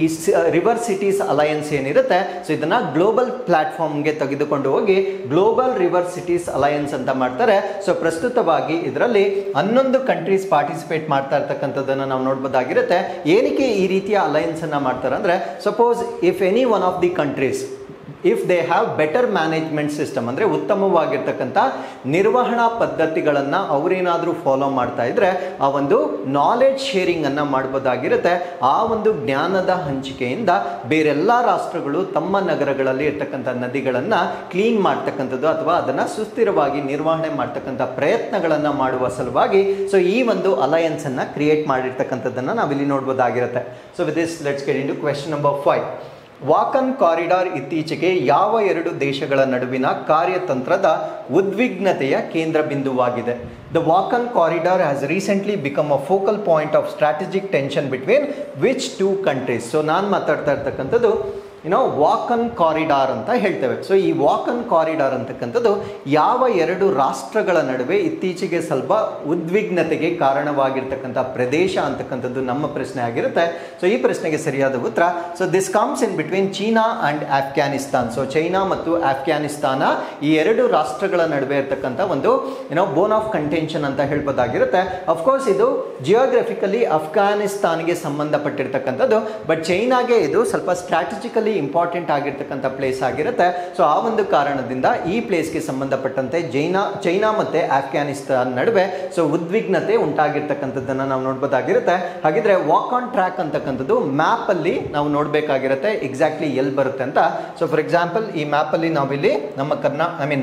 ರಿವರ್ ಸಿಟೀಸ್ ಅಲಯನ್ಸ್ ಏನಿರುತ್ತೆ ಸೊ ಇದನ್ನ ಗ್ಲೋಬಲ್ ಪ್ಲಾಟ್ಫಾರ್ಮ್ಗೆ ತೆಗೆದುಕೊಂಡು ಹೋಗಿ ಗ್ಲೋಬಲ್ ರಿವರ್ ಸಿಟೀಸ್ ಅಲಯನ್ಸ್ ಅಂತ ಮಾಡ್ತಾರೆ. ಸೊ ಪ್ರಸ್ತುತವಾಗಿ ಇದರಲ್ಲಿ 11 ಕಂಟ್ರೀಸ್ ಪಾರ್ಟಿಸಿಪೇಟ್ ಮಾಡ್ತಾ ಇರ್ತಕ್ಕಂಥದ್ದನ್ನು ನಾವು ನೋಡ್ಬೋದಾಗಿರುತ್ತೆ. ಏನಕ್ಕೆ ಈ ರೀತಿಯ ಅಲಯನ್ಸ್ ಅನ್ನ ಮಾಡ್ತಾರೆ ಅಂದ್ರೆ suppose if any one of the countries if they have better management system ಅಂದರೆ ಉತ್ತಮವಾಗಿರ್ತಕ್ಕಂಥ ನಿರ್ವಹಣಾ ಪದ್ಧತಿಗಳನ್ನು ಅವರೇನಾದರೂ ಫಾಲೋ ಮಾಡ್ತಾ ಇದ್ರೆ ಆ ಒಂದು ನಾಲೆಡ್ಜ್ ಶೇರಿಂಗ್ ಅನ್ನು ಮಾಡ್ಬೋದಾಗಿರುತ್ತೆ. ಆ ಒಂದು ಜ್ಞಾನದ ಹಂಚಿಕೆಯಿಂದ ಬೇರೆಲ್ಲ ರಾಷ್ಟ್ರಗಳು ತಮ್ಮ ನಗರಗಳಲ್ಲಿ ಇರ್ತಕ್ಕಂಥ ನದಿಗಳನ್ನು ಕ್ಲೀನ್ ಮಾಡ್ತಕ್ಕಂಥದ್ದು ಅಥವಾ ಅದನ್ನು ಸುಸ್ಥಿರವಾಗಿ ನಿರ್ವಹಣೆ ಮಾಡ್ತಕ್ಕಂಥ ಪ್ರಯತ್ನಗಳನ್ನು ಮಾಡುವ ಸಲುವಾಗಿ ಸೊ ಈ ಒಂದು ಅಲಯನ್ಸ್ ಅನ್ನು ಕ್ರಿಯೇಟ್ ಮಾಡಿರ್ತಕ್ಕಂಥದ್ದನ್ನು ನಾವಿಲ್ಲಿ ನೋಡ್ಬೋದಾಗಿರುತ್ತೆ. So with this let's get into question number 5. Wakhan corridor ಇತ್ತೀಚೆಗೆ ಯಾವ 2 ದೇಶಗಳ ನಡುವಿನ ಕಾರ್ಯತಂತ್ರದ ಉದ್ವಿಗ್ನತೆಯ ಕೇಂದ್ರ ಬಿಂದುವಾಗಿದೆ? The Walkham corridor has recently become a focal point of strategic tension between which 2 countries? So ನಾನು ಮಾತಾಡ್ತಾ ಇರ್ತಕ್ಕಂಥದ್ದು ವಾಕನ್ ಕಾರಿಡಾರ್ ಅಂತ ಹೇಳ್ತೇವೆ. ಸೊ ಈ ವಾಕನ್ ಕಾರಿಡಾರ್ ಅಂತಕ್ಕಂಥದ್ದು ಯಾವ 2 ರಾಷ್ಟ್ರಗಳ ನಡುವೆ ಇತ್ತೀಚೆಗೆ ಸ್ವಲ್ಪ ಉದ್ವಿಗ್ನತೆಗೆ ಕಾರಣವಾಗಿರ್ತಕ್ಕಂಥ ಪ್ರದೇಶ ಅಂತಕ್ಕಂಥದ್ದು ನಮ್ಮ ಪ್ರಶ್ನೆ ಆಗಿರುತ್ತೆ. ಸೊ ಈ ಪ್ರಶ್ನೆಗೆ ಸರಿಯಾದ ಉತ್ತರ so this comes in between China and Afghanistan. So China ಮತ್ತು ಆಫ್ಘಾನಿಸ್ತಾನ ಈ 2 ರಾಷ್ಟ್ರಗಳ ನಡುವೆ ಇರ್ತಕ್ಕಂಥ ಒಂದು ಬೋನ್ ಆಫ್ ಕಂಟೆನ್ಷನ್ ಅಂತ ಹೇಳ್ಬೋದಾಗಿರುತ್ತೆ. ಅಫ್ಕೋರ್ಸ್ ಇದು ಜಿಯೋಗ್ರಫಿಕಲಿ ಅಫ್ಘಾನಿಸ್ತಾನ್ಗೆ ಸಂಬಂಧಪಟ್ಟಿರ್ತಕ್ಕಂಥದ್ದು, ಬಟ್ ಚೈನಾಗೆ ಇದು ಸ್ವಲ್ಪ ಸ್ಟ್ರಾಟಜಿಕಲಿ ಇಂಪಾರ್ಟೆಂಟ್ ಆಗಿರ್ತಕ್ಕಂಥ ಪ್ಲೇಸ್ ಆಗಿರುತ್ತೆ. ಸೊ ಆ ಒಂದು ಕಾರಣದಿಂದ ಈ ಪ್ಲೇಸ್ಗೆ ಸಂಬಂಧಪಟ್ಟಂತೆ ಚೈನಾ ಮತ್ತೆ ಆಫ್ಘಾನಿಸ್ತಾನ್ ನಡುವೆ ಸೊ ಉದ್ವಿಗ್ನತೆ ಉಂಟಾಗಿರ್ತಕ್ಕಂಥದ್ದನ್ನು ನಾವು ನೋಡ್ಬೋದಾಗಿರುತ್ತೆ. ಹಾಗಿದ್ರೆ ವಾಕ್ ಆನ್ ಟ್ರ್ಯಾಕ್ ಅಂತಕ್ಕಂಥದ್ದು ಮ್ಯಾಪ್ ಅಲ್ಲಿ ನಾವು ನೋಡಬೇಕಾಗಿರುತ್ತೆ ಎಕ್ಸಾಕ್ಟ್ಲಿ ಎಲ್ಲಿ ಬರುತ್ತೆ ಅಂತ. ಸೊ ಫಾರ್ ಎಕ್ಸಾಂಪಲ್ ಈ ಮ್ಯಾಪ್ ಅಲ್ಲಿ ನಾವಿಲ್ಲಿ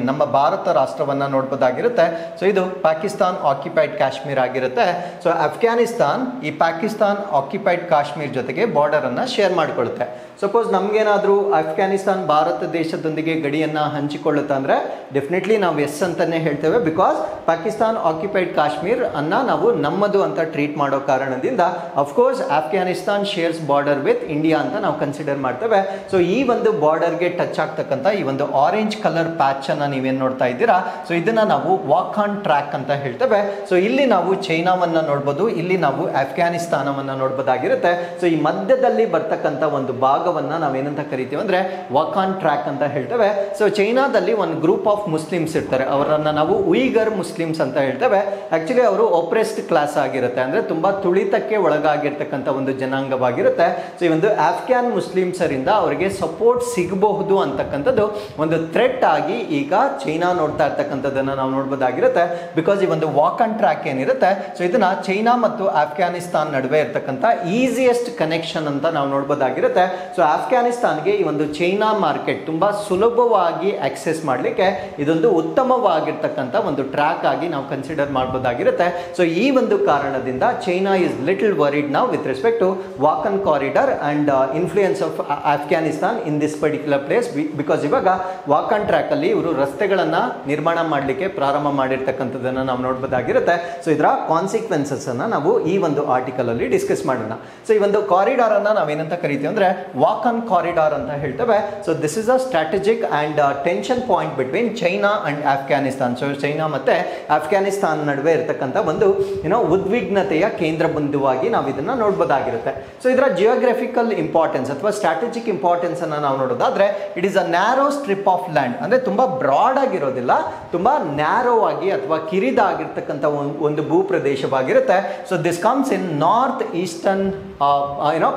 ನಮ್ಮ ಭಾರತ ರಾಷ್ಟ್ರವನ್ನ ನೋಡ್ಬೋದಾಗಿರುತ್ತೆ. ಸೊ ಇದು ಪಾಕಿಸ್ತಾನ್ ಆಕ್ಯುಪೈಡ್ ಕಾಶ್ಮೀರ್ ಆಗಿರುತ್ತೆ. ಸೊ ಅಫ್ಘಾನಿಸ್ತಾನ್ ಈ ಪಾಕಿಸ್ತಾನ್ ಆಕ್ಯುಪೈಡ್ ಕಾಶ್ಮೀರ್ ಜೊತೆಗೆ ಬಾರ್ಡರ್ ಅನ್ನ ಶೇರ್ ಮಾಡಿಕೊಳ್ಳುತ್ತೆ. ಸಪೋಸ್ ನಮಗೇನಾದರೂ ಅಫ್ಘಾನಿಸ್ತಾನ್ ಭಾರತ ದೇಶದೊಂದಿಗೆ ಗಡಿಯನ್ನು ಹಂಚಿಕೊಳ್ಳುತ್ತೆ ಅಂದರೆ ಡೆಫಿನೆಟ್ಲಿ ನಾವು ಎಸ್ ಅಂತಲೇ ಹೇಳ್ತೇವೆ. ಬಿಕಾಸ್ ಪಾಕಿಸ್ತಾನ್ ಆಕ್ಯುಪೈಡ್ ಕಾಶ್ಮೀರ್ ಅನ್ನು ನಾವು ನಮ್ಮದು ಅಂತ ಟ್ರೀಟ್ ಮಾಡೋ ಕಾರಣದಿಂದ of course Afghanistan shares border with India ಅಂತ ನಾವು ಕನ್ಸಿಡರ್ ಮಾಡ್ತೇವೆ. ಸೊ ಈ ಒಂದು ಬಾರ್ಡರ್ಗೆ ಟಚ್ ಆಗ್ತಕ್ಕಂಥ ಈ ಒಂದು ಆರೆಂಜ್ ಕಲರ್ ಪ್ಯಾಚನ್ನು ನೀವೇನು ನೋಡ್ತಾ ಇದ್ದೀರಾ ಸೊ ಇದನ್ನು ನಾವು ವಾಕ್ ಆನ್ ಟ್ರ್ಯಾಕ್ ಅಂತ ಹೇಳ್ತೇವೆ. ಸೊ ಇಲ್ಲಿ ನಾವು ಚೈನಾವನ್ನು ನೋಡ್ಬೋದು, ಇಲ್ಲಿ ನಾವು ಅಫ್ಘಾನಿಸ್ತಾನವನ್ನು ನೋಡ್ಬೋದಾಗಿರುತ್ತೆ. ಸೊ ಈ ಮಧ್ಯದಲ್ಲಿ ಬರ್ತಕ್ಕಂಥ ಒಂದು ಭಾಗವನ್ನು ನಾವೇನು ನಾವೇನಂತ ಕರಿತೀವಿ ಅಂದರೆ ವಾಕಾನ್ ಟ್ರ್ಯಾಕ್ ಅಂತ ಹೇಳ್ತೇವೆ. ಸೊ ಚೈನಾದಲ್ಲಿ ಒಂದು ಗ್ರೂಪ್ ಆಫ್ ಮುಸ್ಲಿಮ್ಸ್ ಇರ್ತಾರೆ, ಅವರನ್ನು ನಾವು ಉಯಿಗರ್ ಮುಸ್ಲಿಮ್ಸ್ ಅಂತ ಹೇಳ್ತೇವೆ. ಆ್ಯಕ್ಚುಲಿ ಅವರು ಒಪ್ರೆಸ್ಡ್ ಕ್ಲಾಸ್ ಆಗಿರುತ್ತೆ, ಅಂದರೆ ತುಂಬ ತುಳಿತಕ್ಕೆ ಒಳಗಾಗಿರ್ತಕ್ಕಂಥ ಒಂದು ಜನಾಂಗವಾಗಿರುತ್ತೆ. ಸೊ ಈ ಒಂದು ಆಫ್ಘಾನ್ ಮುಸ್ಲಿಮ್ಸರಿಂದ ಅವರಿಗೆ ಸಪೋರ್ಟ್ ಸಿಗಬಹುದು ಅಂತಕ್ಕಂಥದ್ದು ಒಂದು ಥ್ರೆಟ್ ಆಗಿ ಈಗ ಚೈನಾ ನೋಡ್ತಾ ಇರ್ತಕ್ಕಂಥದ್ದನ್ನು ನಾವು ನೋಡ್ಬೋದಾಗಿರುತ್ತೆ. ಬಿಕಾಸ್ ಈ ಒಂದು ವಾಕ್ ಅಂಡ್ ಟ್ರ್ಯಾಕ್ ಏನಿರುತ್ತೆ, ಸೊ ಇದನ್ನ ಚೈನಾ ಮತ್ತು ಆಫ್ಘಾನಿಸ್ತಾನ್ ನಡುವೆ ಇರ್ತಕ್ಕಂಥ ಈಸಿಯೆಸ್ಟ್ ಕನೆಕ್ಷನ್ ಅಂತ ನಾವು ನೋಡ್ಬೋದಾಗಿರುತ್ತೆ. ಸೊ ಆಫ್ಘಾನಿಸ್ತಾನ್ಗೆ ಈ ಒಂದು ಚೈನಾ ಮಾರ್ಕೆಟ್ ತುಂಬಾ ಸುಲಭವಾಗಿ ಆಕ್ಸೆಸ್ ಮಾಡಲಿಕ್ಕೆ ಇದೊಂದು ಉತ್ತಮವಾಗಿರ್ತಕ್ಕಂಥ ಒಂದು ಟ್ರ್ಯಾಕ್ ಆಗಿ ನಾವು ಕನ್ಸಿಡರ್ ಮಾಡಬಹುದಾಗಿರುತ್ತೆ. ಸೊ ಈ ಒಂದು ಕಾರಣದಿಂದ ಚೈನಾ ಇಸ್ ಲಿಟಲ್ ವರಿಡ್ ನಾವು with respect to Wakhan corridor and influence of Afghanistan in this particular place. Because ಇವಾಗ ವಾಕನ್ ಟ್ರ್ಯಾಕ್ ಅಲ್ಲಿ ಇವರು ರಸ್ತೆಗಳನ್ನ ನಿರ್ಮಾಣ ಮಾಡಲಿಕ್ಕೆ ಪ್ರಾರಂಭ ಮಾಡಿರ್ತಕ್ಕಂಥದ್ದನ್ನು ನಾವು ನೋಡಬಹುದಾಗಿರುತ್ತೆ. ಸೊ ಇದರ ಕಾನ್ಸಿಕ್ವೆನ್ಸಸ್ ಅನ್ನ ನಾವು ಈ ಒಂದು ಆರ್ಟಿಕಲ್ ಅಲ್ಲಿ ಡಿಸ್ಕಸ್ ಮಾಡೋಣ. ಸೊ ಈ ಒಂದು ಕಾರಿಡಾರ್ ಅನ್ನ ನಾವೇನಂತ ಕರಿತೀವಿ ಅಂದ್ರೆ ವಾಕನ್ ಕಾರಿಡಾರ್ ಅಂತ ಹೇಳ್ತೇವೆ. So this is a strategic and tension point between China and Afghanistan. So China ಮತ್ತೆ ಆಫ್ಘಾನಿಸ್ತಾನ್ ನಡುವೆ ಇರತಕ್ಕಂಥ ಒಂದು ಉದ್ವಿಗ್ನತೆಯ ಕೇಂದ್ರ ಬಿಂದುವಾಗಿ ನಾವು ಇದನ್ನ ನೋಡಬಹುದಾಗಿರುತ್ತೆ. ಸೊ ಇದರ ಜಿಯೋಗ್ರಫಿಕಲ್ ಇಂಪಾರ್ಟೆನ್ಸ್ ಅಥವಾ ಸ್ಟ್ರಾಟಜಿಕ್ ಇಂಪಾರ್ಟೆನ್ಸ್ ಅನ್ನ ನಾವು ನೋಡೋದಾದ್ರೆ it is a narrow strip of land, ಅಂದ್ರೆ ತುಂಬಾ ಬ್ರಾಡ್ ಆಗಿರೋದಿಲ್ಲ, ತುಂಬಾ ನ್ಯಾರೋ ಆಗಿ ಅಥವಾ ಕಿರಿದಾಗಿರ್ತಕ್ಕಂಥ ಒಂದು ಭೂಪ್ರದೇಶವಾಗಿರುತ್ತೆ. So this comes in north eastern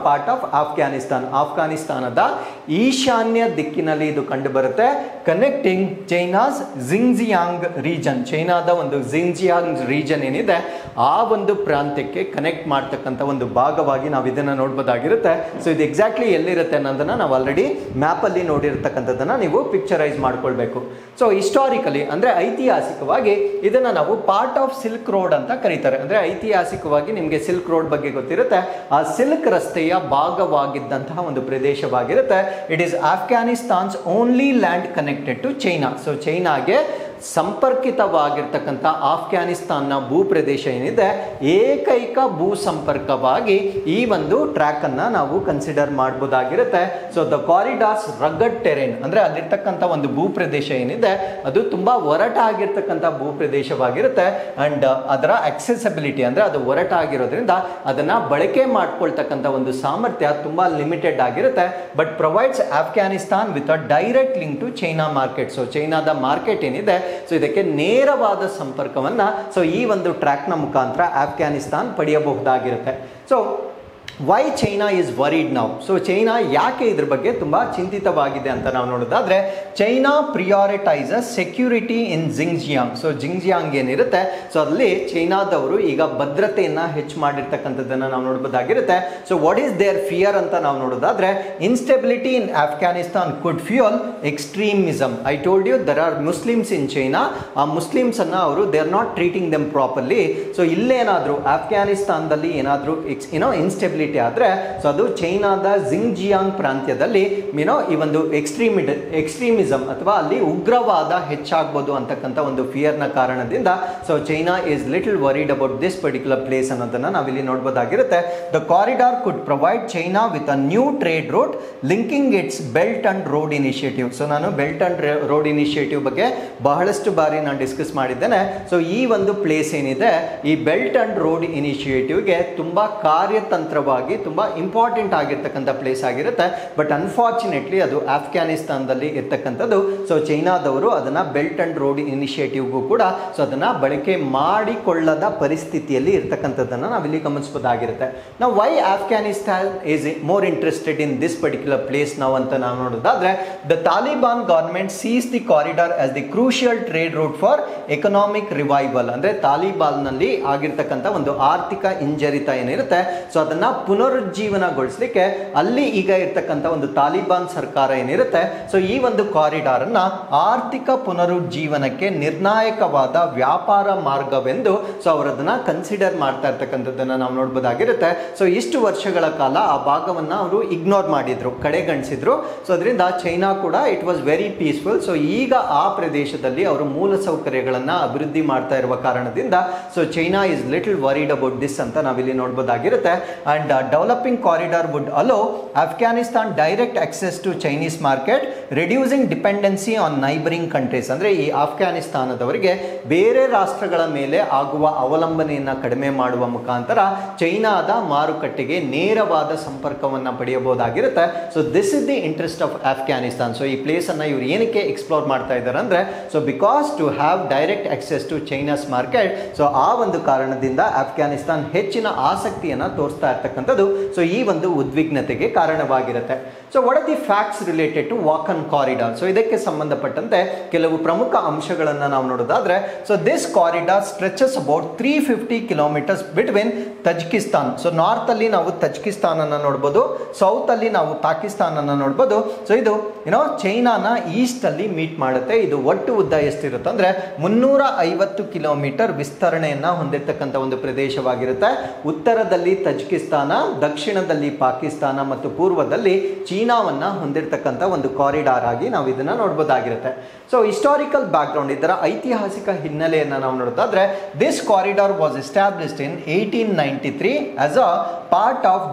part of Afghanistan. ಆಫ್ಘಾನಿಸ್ತಾನದ ಈಶಾನ್ಯ ದಿಕ್ಕಿನಲ್ಲಿ ಇದು ಕಂಡು ಬರುತ್ತೆ. ಕನೆಕ್ಟಿಂಗ್ ಚೈನಾಸ್ ಜಿಂಗ್ಜಿಯಾಂಗ್ ರೀಜನ್, ಚೈನಾದ ಒಂದು ಜಿಂಗ್ಜಿಯಾಂಗ್ ರೀಜನ್ ಏನಿದೆ ಆ ಒಂದು ಪ್ರಾಂತ್ಯಕ್ಕೆ ಕನೆಕ್ಟ್ ಮಾಡ್ತಕ್ಕಂಥ ಒಂದು ಭಾಗವಾಗಿ ನಾವು ಇದನ್ನ ನೋಡ್ಬೋದಾಗಿರುತ್ತೆ. ಸೊ ಇದು ಎಕ್ಸಾಕ್ಟ್ಲಿ ಎಲ್ಲಿರುತ್ತೆ ಅನ್ನೋದನ್ನ ನಾವು ಆಲ್ರೆಡಿ ಮ್ಯಾಪ್ ಅಲ್ಲಿ ನೋಡಿರ್ತಕ್ಕಂಥದ್ದನ್ನ ನೀವು ಪಿಕ್ಚರೈಸ್ ಮಾಡ್ಕೊಳ್ಬೇಕು. ಸೊ ಹಿಸ್ಟಾರಿಕಲಿ ಅಂದ್ರೆ ಐತಿಹಾಸಿಕವಾಗಿ ಇದನ್ನ ನಾವು ಪಾರ್ಟ್ ಆಫ್ ಸಿಲ್ಕ್ ರೋಡ್ ಅಂತ ಕರೀತಾರೆ. ಅಂದ್ರೆ ಐತಿಹಾಸಿಕವಾಗಿ ನಿಮಗೆ ಸಿಲ್ಕ್ ರೋಡ್ ಬಗ್ಗೆ ಗೊತ್ತಿರುತ್ತೆ, ಆ ಸಿಲ್ಕ್ ರಸ್ತೆಯ ಭಾಗವಾಗಿದ್ದಂತಹ ಒಂದು ಪ್ರದೇಶವಾಗಿರುತ್ತೆ. It is Afghanistan's only land connected to China. So ಚೈನಾಗೆ ಸಂಪರ್ಕಿತವಾಗಿರ್ತಕ್ಕಂಥ ಆಫ್ಘಾನಿಸ್ತಾನ್ನ ಭೂಪ್ರದೇಶ ಏನಿದೆ ಏಕೈಕ ಭೂ ಸಂಪರ್ಕವಾಗಿ ಈ ಒಂದು ಟ್ರ್ಯಾಕ್ ಅನ್ನ ನಾವು ಕನ್ಸಿಡರ್ ಮಾಡಬಹುದಾಗಿರುತ್ತೆ. So the corridors rugged terrain, ಅಂದ್ರೆ ಅಲ್ಲಿರ್ತಕ್ಕಂಥ ಒಂದು ಭೂಪ್ರದೇಶ ಏನಿದೆ ಅದು ತುಂಬಾ ಒರಟಾಗಿರ್ತಕ್ಕಂಥ ಭೂಪ್ರದೇಶವಾಗಿರುತ್ತೆ. ಅಂಡ್ ಅದರ ಅಕ್ಸೆಸಿಬಿಲಿಟಿ ಅಂದ್ರೆ ಅದು ಒರಟಾಗಿರೋದ್ರಿಂದ ಅದನ್ನ ಬಳಕೆ ಮಾಡ್ಕೊಳ್ತಕ್ಕಂಥ ಒಂದು ಸಾಮರ್ಥ್ಯ ತುಂಬಾ ಲಿಮಿಟೆಡ್ ಆಗಿರುತ್ತೆ. But provides Afghanistan with a direct link to China market. So ಚೈನಾದ ಮಾರ್ಕೆಟ್ ಏನಿದೆ ಸೊ ಇದಕ್ಕೆ ನೇರವಾದ ಸಂಪರ್ಕವನ್ನ ಸೊ ಈ ಒಂದು ಟ್ರ್ಯಾಕ್ನ ಮುಖಾಂತರ ಆಫ್ಘಾನಿಸ್ತಾನ್ ಪಡೆಯಬಹುದಾಗಿರುತ್ತೆ. So why China is worried now. So China ಯಾಕೆ ಇದ್ರ ಬಗ್ಗೆ ತುಂಬಾ ಚಿಂತಿತವಾಗಿದೆ ಅಂತ ನಾವು ನೋಡೋದಾದ್ರೆ China prioritises security in Xinjiang. So Xinjiang ಏನಿರುತ್ತೆ ಸೊ ಅಲ್ಲಿ ಚೈನಾದವರು ಈಗ ಭದ್ರತೆಯನ್ನ ಹೆಚ್ಚು ಮಾಡಿರ್ತಕ್ಕಂಥದ್ದನ್ನ ನಾವು ನೋಡಬಹುದಾಗಿರುತ್ತೆ. So what is their fear ಅಂತ ನಾವು ನೋಡೋದಾದ್ರೆ instability in Afghanistan could fuel extremism. I told you there are Muslims in China. ಆ ಮುಸ್ಲಿಮ್ಸ್ ಅನ್ನ ಅವರು they are not treating them properly. So ಇಲ್ಲೇನಾದ್ರೂ ಆಫ್ಘಾನಿಸ್ತಾನದಲ್ಲಿ ಏನಾದ್ರೂ ಇನ್ಸ್ಟೆಬಿಲಿಟಿ ಆದ್ರೆ ಸೊ ಅದು ಚೈನಾದ ಜಿಂಗ್ಜಿಯಾಂಗ್ ಪ್ರಾಂತ್ಯದಲ್ಲಿ ಈ ಒಂದು ಎಕ್ಸ್ಟ್ರೀಮಿಸಮ್ ಅಥವಾ ಅಲ್ಲಿ ಉಗ್ರವಾದ ಹೆಚ್ಚಾಗಬಹುದು ಅಂತಕ್ಕಂಥ ಒಂದು ಫಿಯರ್ನ ಕಾರಣದಿಂದ so China is little worried about this particular place ಅನ್ನೋದನ್ನ ನಾವಿಲ್ಲಿ ನೋಡಬಹುದಾಗಿರುತ್ತೆ. The corridor could provide China with a new trade route linking its Belt and Road Initiative. So ನಾನು ಬೆಲ್ಟ್ ಅಂಡ್ ರೋಡ್ ಇನಿಷಿಯೇಟಿವ್ ಬಗ್ಗೆ ಬಹಳಷ್ಟು ಬಾರಿ ನಾನು ಡಿಸ್ಕಸ್ ಮಾಡಿದ್ದೇನೆ. ಸೊ ಈ ಒಂದು ಪ್ಲೇಸ್ ಏನಿದೆ ಈ ಬೆಲ್ಟ್ ಅಂಡ್ ರೋಡ್ ಇನಿಷಿಯೇಟಿವ್ಗೆ ತುಂಬಾ ಕಾರ್ಯತಂತ್ರವಾಗಿ ತುಂಬಾ ಇಂಪಾರ್ಟೆಂಟ್ ಆಗಿರ್ತಕ್ಕಂಥ ಪ್ಲೇಸ್ ಆಗಿರುತ್ತೆ. ಬಟ್ ಅನ್ಫಾರ್ಚುನೇಟ್ಲಿ ಅದು ಆಫ್ಘಾನಿಸ್ತಾನದಲ್ಲಿ ಇರ್ತಕ್ಕಂಥದ್ದು. ಸೊ ಚೈನಾದವರು ಅದನ್ನ ಬೆಲ್ಟ್ ಅಂಡ್ ರೋಡ್ ಇನಿಷಿಯೇಟಿವ್ಗೂ ಕೂಡ ಸೊ ಅದನ್ನ ಬಳಕೆ ಮಾಡಿಕೊಳ್ಳದ ಪರಿಸ್ಥಿತಿಯಲ್ಲಿ ಇರ್ತಕ್ಕಂಥದ್ದನ್ನ ನಾವಿಲ್ಲಿ ಗಮನಿಸಬಹುದಾಗಿರುತ್ತೆ. ನಾವು why Afghanistan is more interested in this particular place ನಾವು ಅಂತ ನಾವು ನೋಡೋದಾದ್ರೆ the Taliban government sees the corridor as the crucial trade route for economic revival. ಅಂದ್ರೆ ತಾಲಿಬಾನ್ ನಲ್ಲಿ ಆಗಿರ್ತಕ್ಕಂಥ ಒಂದು ಆರ್ಥಿಕ ಹಿಂಜರಿತ ಏನಿರುತ್ತೆ ಸೊ ಅದನ್ನ ಪುನರುಜ್ಜೀವನಗೊಳಿಸಲಿಕ್ಕೆ ಅಲ್ಲಿ ಈಗ ಇರ್ತಕ್ಕಂಥ ಒಂದು ತಾಲಿಬಾನ್ ಸರ್ಕಾರ ಏನಿರುತ್ತೆ ಸೊ ಈ ಒಂದು ಕಾರಿಡಾರ್ ಅನ್ನ ಆರ್ಥಿಕ ಪುನರುಜ್ಜೀವನಕ್ಕೆ ನಿರ್ಣಾಯಕವಾದ ವ್ಯಾಪಾರ ಮಾರ್ಗವೆಂದು ಸೊ ಅವರದನ್ನ ಕನ್ಸಿಡರ್ ಮಾಡ್ತಾ ಇರ್ತಕ್ಕಂಥದ್ದನ್ನ ನಾವು ನೋಡಬಹುದಾಗಿರುತ್ತೆ. ಸೊ ಇಷ್ಟು ವರ್ಷಗಳ ಕಾಲ ಆ ಭಾಗವನ್ನ ಅವರು ಇಗ್ನೋರ್ ಮಾಡಿದ್ರು, ಕಡೆಗಣಿಸಿದ್ರು. ಸೊ ಅದರಿಂದ ಚೈನಾ ಕೂಡ it was very peaceful. So ಈಗ ಆ ಪ್ರದೇಶದಲ್ಲಿ ಅವರು ಮೂಲ ಸೌಕರ್ಯಗಳನ್ನ ಅಭಿವೃದ್ಧಿ ಮಾಡ್ತಾ ಇರುವ ಕಾರಣದಿಂದ so China is little worried about this ಅಂತ ನಾವಿಲ್ಲಿ ನೋಡಬಹುದಾಗಿರುತ್ತೆ. And developing corridor would allow Afghanistan direct access to Chinese market, reducing dependency on neighboring countries. ಅಂದರೆ ಈ ಅಫ್ಘಾನಿಸ್ತಾನದವರಿಗೆ ಬೇರೆ ರಾಷ್ಟ್ರಗಳ ಮೇಲೆ ಆಗುವ ಅವಲಂಬನೆಯನ್ನು ಕಡಿಮೆ ಮಾಡುವ ಮುಖಾಂತರ ಚೈನಾದ ಮಾರುಕಟ್ಟೆಗೆ ನೇರವಾದ ಸಂಪರ್ಕವನ್ನು ಪಡೆಯಬಹುದಾಗಿರುತ್ತೆ. So this is the interest of Afghanistan. So ಈ ಪ್ಲೇಸ್ ಅನ್ನು ಇವರು ಏನಕ್ಕೆ ಎಕ್ಸ್ಪ್ಲೋರ್ ಮಾಡ್ತಾ ಇದ್ದಾರೆ ಅಂದ್ರೆ, so because to have direct access to China's market. So ಆ ಒಂದು ಕಾರಣದಿಂದ ಅಫ್ಘಾನಿಸ್ತಾನ್ ಹೆಚ್ಚಿನ ಆಸಕ್ತಿಯನ್ನು ತೋರಿಸ್ತಾ ಇರ್ತಕ್ಕಂಥದ್ದು ಸೊ ಈ ಒಂದು ಉದ್ವಿಗ್ನತೆಗೆ ಕಾರಣವಾಗಿರುತ್ತೆ. So what are the facts related to Wakhan corridor? So ಇದಕ್ಕೆ ಸಂಬಂಧಪಟ್ಟಂತೆ ಕೆಲವು ಪ್ರಮುಖ ಅಂಶಗಳನ್ನು ನಾವು ನೋಡೋದಾದ್ರೆ, so this corridor stretches about 350 kilometres between Tajikistan. So north ಅಲ್ಲಿ ನಾವು ತಜಿಕಿಸ್ತಾನ್ ಅನ್ನ ನೋಡ್ಬೋದು, ಸೌತ್ ಅಲ್ಲಿ ನಾವು ಪಾಕಿಸ್ತಾನ್ ಅನ್ನ ನೋಡ್ಬೋದು. ಸೊ ಇದು ಚೈನಾನ ಈಸ್ಟ್ ಅಲ್ಲಿ ಮೀಟ್ ಮಾಡುತ್ತೆ. ಇದು ಒಟ್ಟು ಉದ್ದ ಎಷ್ಟಿರುತ್ತೆ ಅಂದ್ರೆ 350 ಕಿಲೋಮೀಟರ್ ವಿಸ್ತರಣೆಯನ್ನ ಹೊಂದಿರತಕ್ಕಂಥ ಒಂದು ಪ್ರದೇಶವಾಗಿರುತ್ತೆ. ಉತ್ತರದಲ್ಲಿ ತಜಿಕಿಸ್ತಾನ, ದಕ್ಷಿಣದಲ್ಲಿ ಪಾಕಿಸ್ತಾನ ಮತ್ತು ಪೂರ್ವದಲ್ಲಿ ಚೀನಾವನ್ನ ಹೊಂದಿರತಕ್ಕಂಥ ಒಂದು ಕಾರಿಡಾರ್ ಆಗಿ ನಾವು ಇದನ್ನ ನೋಡಬಹುದಾಗಿರುತ್ತೆ. ಸೊ ಹಿಸ್ಟಾರಿಕಲ್ ಬ್ಯಾಕ್ ಗ್ರೌಂಡ್, ಇದರ ಐತಿಹಾಸಿಕ ಹಿನ್ನೆಲೆಯನ್ನು ನಾವು ನೋಡೋದಾದ್ರೆ, this corridor was established in 1893 as a part of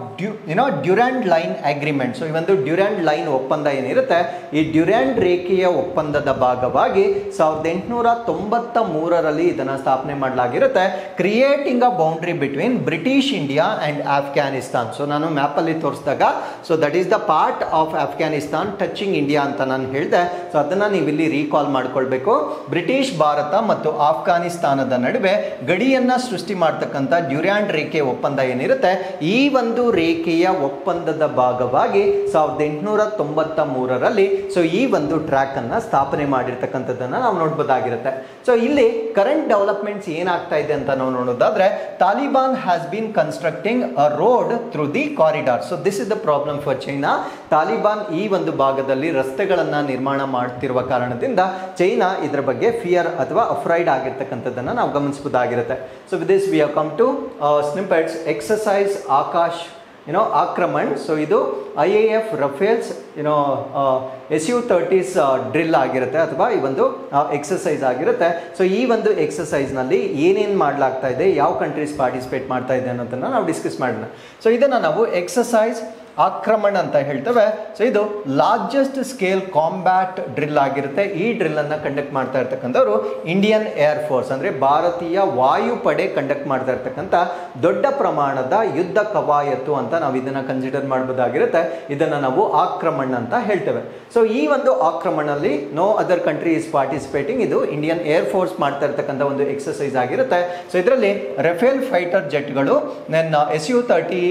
Durand line agreement. So ಈ ಒಂದು ಡ್ಯೂರಾಂಡ್ ಲೈನ್ ಒಪ್ಪಂದ ಏನಿರುತ್ತೆ, ಈ ಡ್ಯೂರಾಂಡ್ ರೇಖೆಯ ಒಪ್ಪಂದದ ಭಾಗವಾಗಿ 1893ರಲ್ಲಿ ಇದನ್ನು ಸ್ಥಾಪನೆ ಮಾಡಲಾಗಿರುತ್ತೆ. Creating a boundary between British India and Afghanistan. So ನಾನು ಮ್ಯಾಪಲ್ಲಿ ತೋರಿಸಿದಾಗ, so that is the part of Afghanistan touching India ಅಂತ ನಾನು ಹೇಳಿದೆ. ಸೊ ಅದನ್ನು ನೀವು ಇಲ್ಲಿ ರೀಕಾಲ್ ಮಾಡ್ಕೊಳ್ಬೇಕು. ಬ್ರಿಟಿಷ್ ಭಾರತ ಮತ್ತು ಅಫ್ಘಾನಿಸ್ತಾನದ ನಡುವೆ ಗಡಿಯನ್ನ ಸೃಷ್ಟಿ ಮಾಡ್ತಕ್ಕಂಥ ಡ್ಯೂರಾಂಡ್ ರೇಖೆ ಒಪ್ಪಂದ ಏನಿರುತ್ತೆ, ಈ ಒಂದು ರೇಖೆಯ ಒಪ್ಪಂದದ ಭಾಗವಾಗಿ 1893ರಲ್ಲಿ ಸೊ ಈ ಒಂದು ಟ್ರ್ಯಾಕ್ ಅನ್ನ ಸ್ಥಾಪನೆ ಮಾಡಿರ್ತಕ್ಕಂಥದ್ದನ್ನ ನಾವು ನೋಡಬಹುದಾಗಿರುತ್ತೆ. ಸೊ ಇಲ್ಲಿ ಕರೆಂಟ್ ಡೆವಲಪ್ಮೆಂಟ್ಸ್ ಏನಾಗ್ತಾ ಇದೆ ಅಂತ ನಾವು ನೋಡೋದಾದ್ರೆ, Taliban has been constructing a road through the corridor. So this is the problem for China. Taliban ಈ ಒಂದು ಭಾಗದಲ್ಲಿ ರಸ್ತೆಗಳನ್ನ ನಿರ್ಮಾಣ ಮಾಡ್ತಿರುವ ಕಾರಣದಿಂದ ಚೈನಾ ಇದರ ಬಗ್ಗೆ ಫಿಯರ್ ಅಥವಾ ಅಫ್ರೈಡ್ ಆಗಿರ್ತಕ್ಕಂಥದ್ದನ್ನ ನಾವು ಗಮನಿಸಬಹುದಾಗಿರುತ್ತೆ. So with this we have come to snippets exercise Akash Aakraman. So ಇದು IAF ರಫೇಲ್ಸ್ Su-30s ಡ್ರಿಲ್ ಆಗಿರುತ್ತೆ ಅಥವಾ ಈ ಒಂದು ಎಕ್ಸರ್ಸೈಸ್ ಆಗಿರುತ್ತೆ. ಸೊ ಈ ಒಂದು ಎಕ್ಸರ್ಸೈಸ್ ನಲ್ಲಿ ಏನೇನು ಮಾಡಲಾಗ್ತಾ ಇದೆ, ಯಾವ ಕಂಟ್ರೀಸ್ ಪಾರ್ಟಿಸಿಪೇಟ್ ಮಾಡ್ತಾ ಇದೆ ಅನ್ನೋದನ್ನ ನಾವು ಡಿಸ್ಕಸ್ ಮಾಡೋಣ. ಸೊ ಇದನ್ನ ನಾವು ಎಕ್ಸರ್ಸೈಸ್ ಆಕ್ರಮಣ ಅಂತ ಹೇಳ್ತೇವೆ. ಸೊ ಇದು ಲಾರ್ಜೆಸ್ಟ್ ಸ್ಕೇಲ್ ಕಾಂಬ್ಯಾಟ್ ಡ್ರಿಲ್ ಆಗಿರುತ್ತೆ. ಈ ಡ್ರಿಲ್ ಅನ್ನ ಕಂಡಕ್ಟ್ ಮಾಡ್ತಾ ಇರ್ತಕ್ಕಂಥವ್ರು ಇಂಡಿಯನ್ ಏರ್ ಫೋರ್ಸ್, ಅಂದ್ರೆ ಭಾರತೀಯ ವಾಯುಪಡೆ ಕಂಡಕ್ಟ್ ಮಾಡ್ತಾ ಇರ್ತಕ್ಕಂಥ ದೊಡ್ಡ ಪ್ರಮಾಣದ ಯುದ್ಧ ಕವಾಯತ್ತು ಅಂತ ನಾವು ಇದನ್ನ ಕನ್ಸಿಡರ್ ಮಾಡಬಹುದಾಗಿರುತ್ತೆ. ಇದನ್ನ ನಾವು ಆಕ್ರಮಣ ಅಂತ ಹೇಳ್ತೇವೆ. ಸೊ ಈ ಒಂದು ಆಕ್ರಮಣಲ್ಲಿ no other country is participating. ಇದು ಇಂಡಿಯನ್ ಏರ್ ಫೋರ್ಸ್ ಮಾಡ್ತಾ ಇರ್ತಕ್ಕಂಥ ಒಂದು ಎಕ್ಸರ್ಸೈಸ್ ಆಗಿರುತ್ತೆ. ಸೊ ಇದರಲ್ಲಿ ರಫೇಲ್ ಫೈಟರ್ ಜೆಟ್ಗಳು, Su-30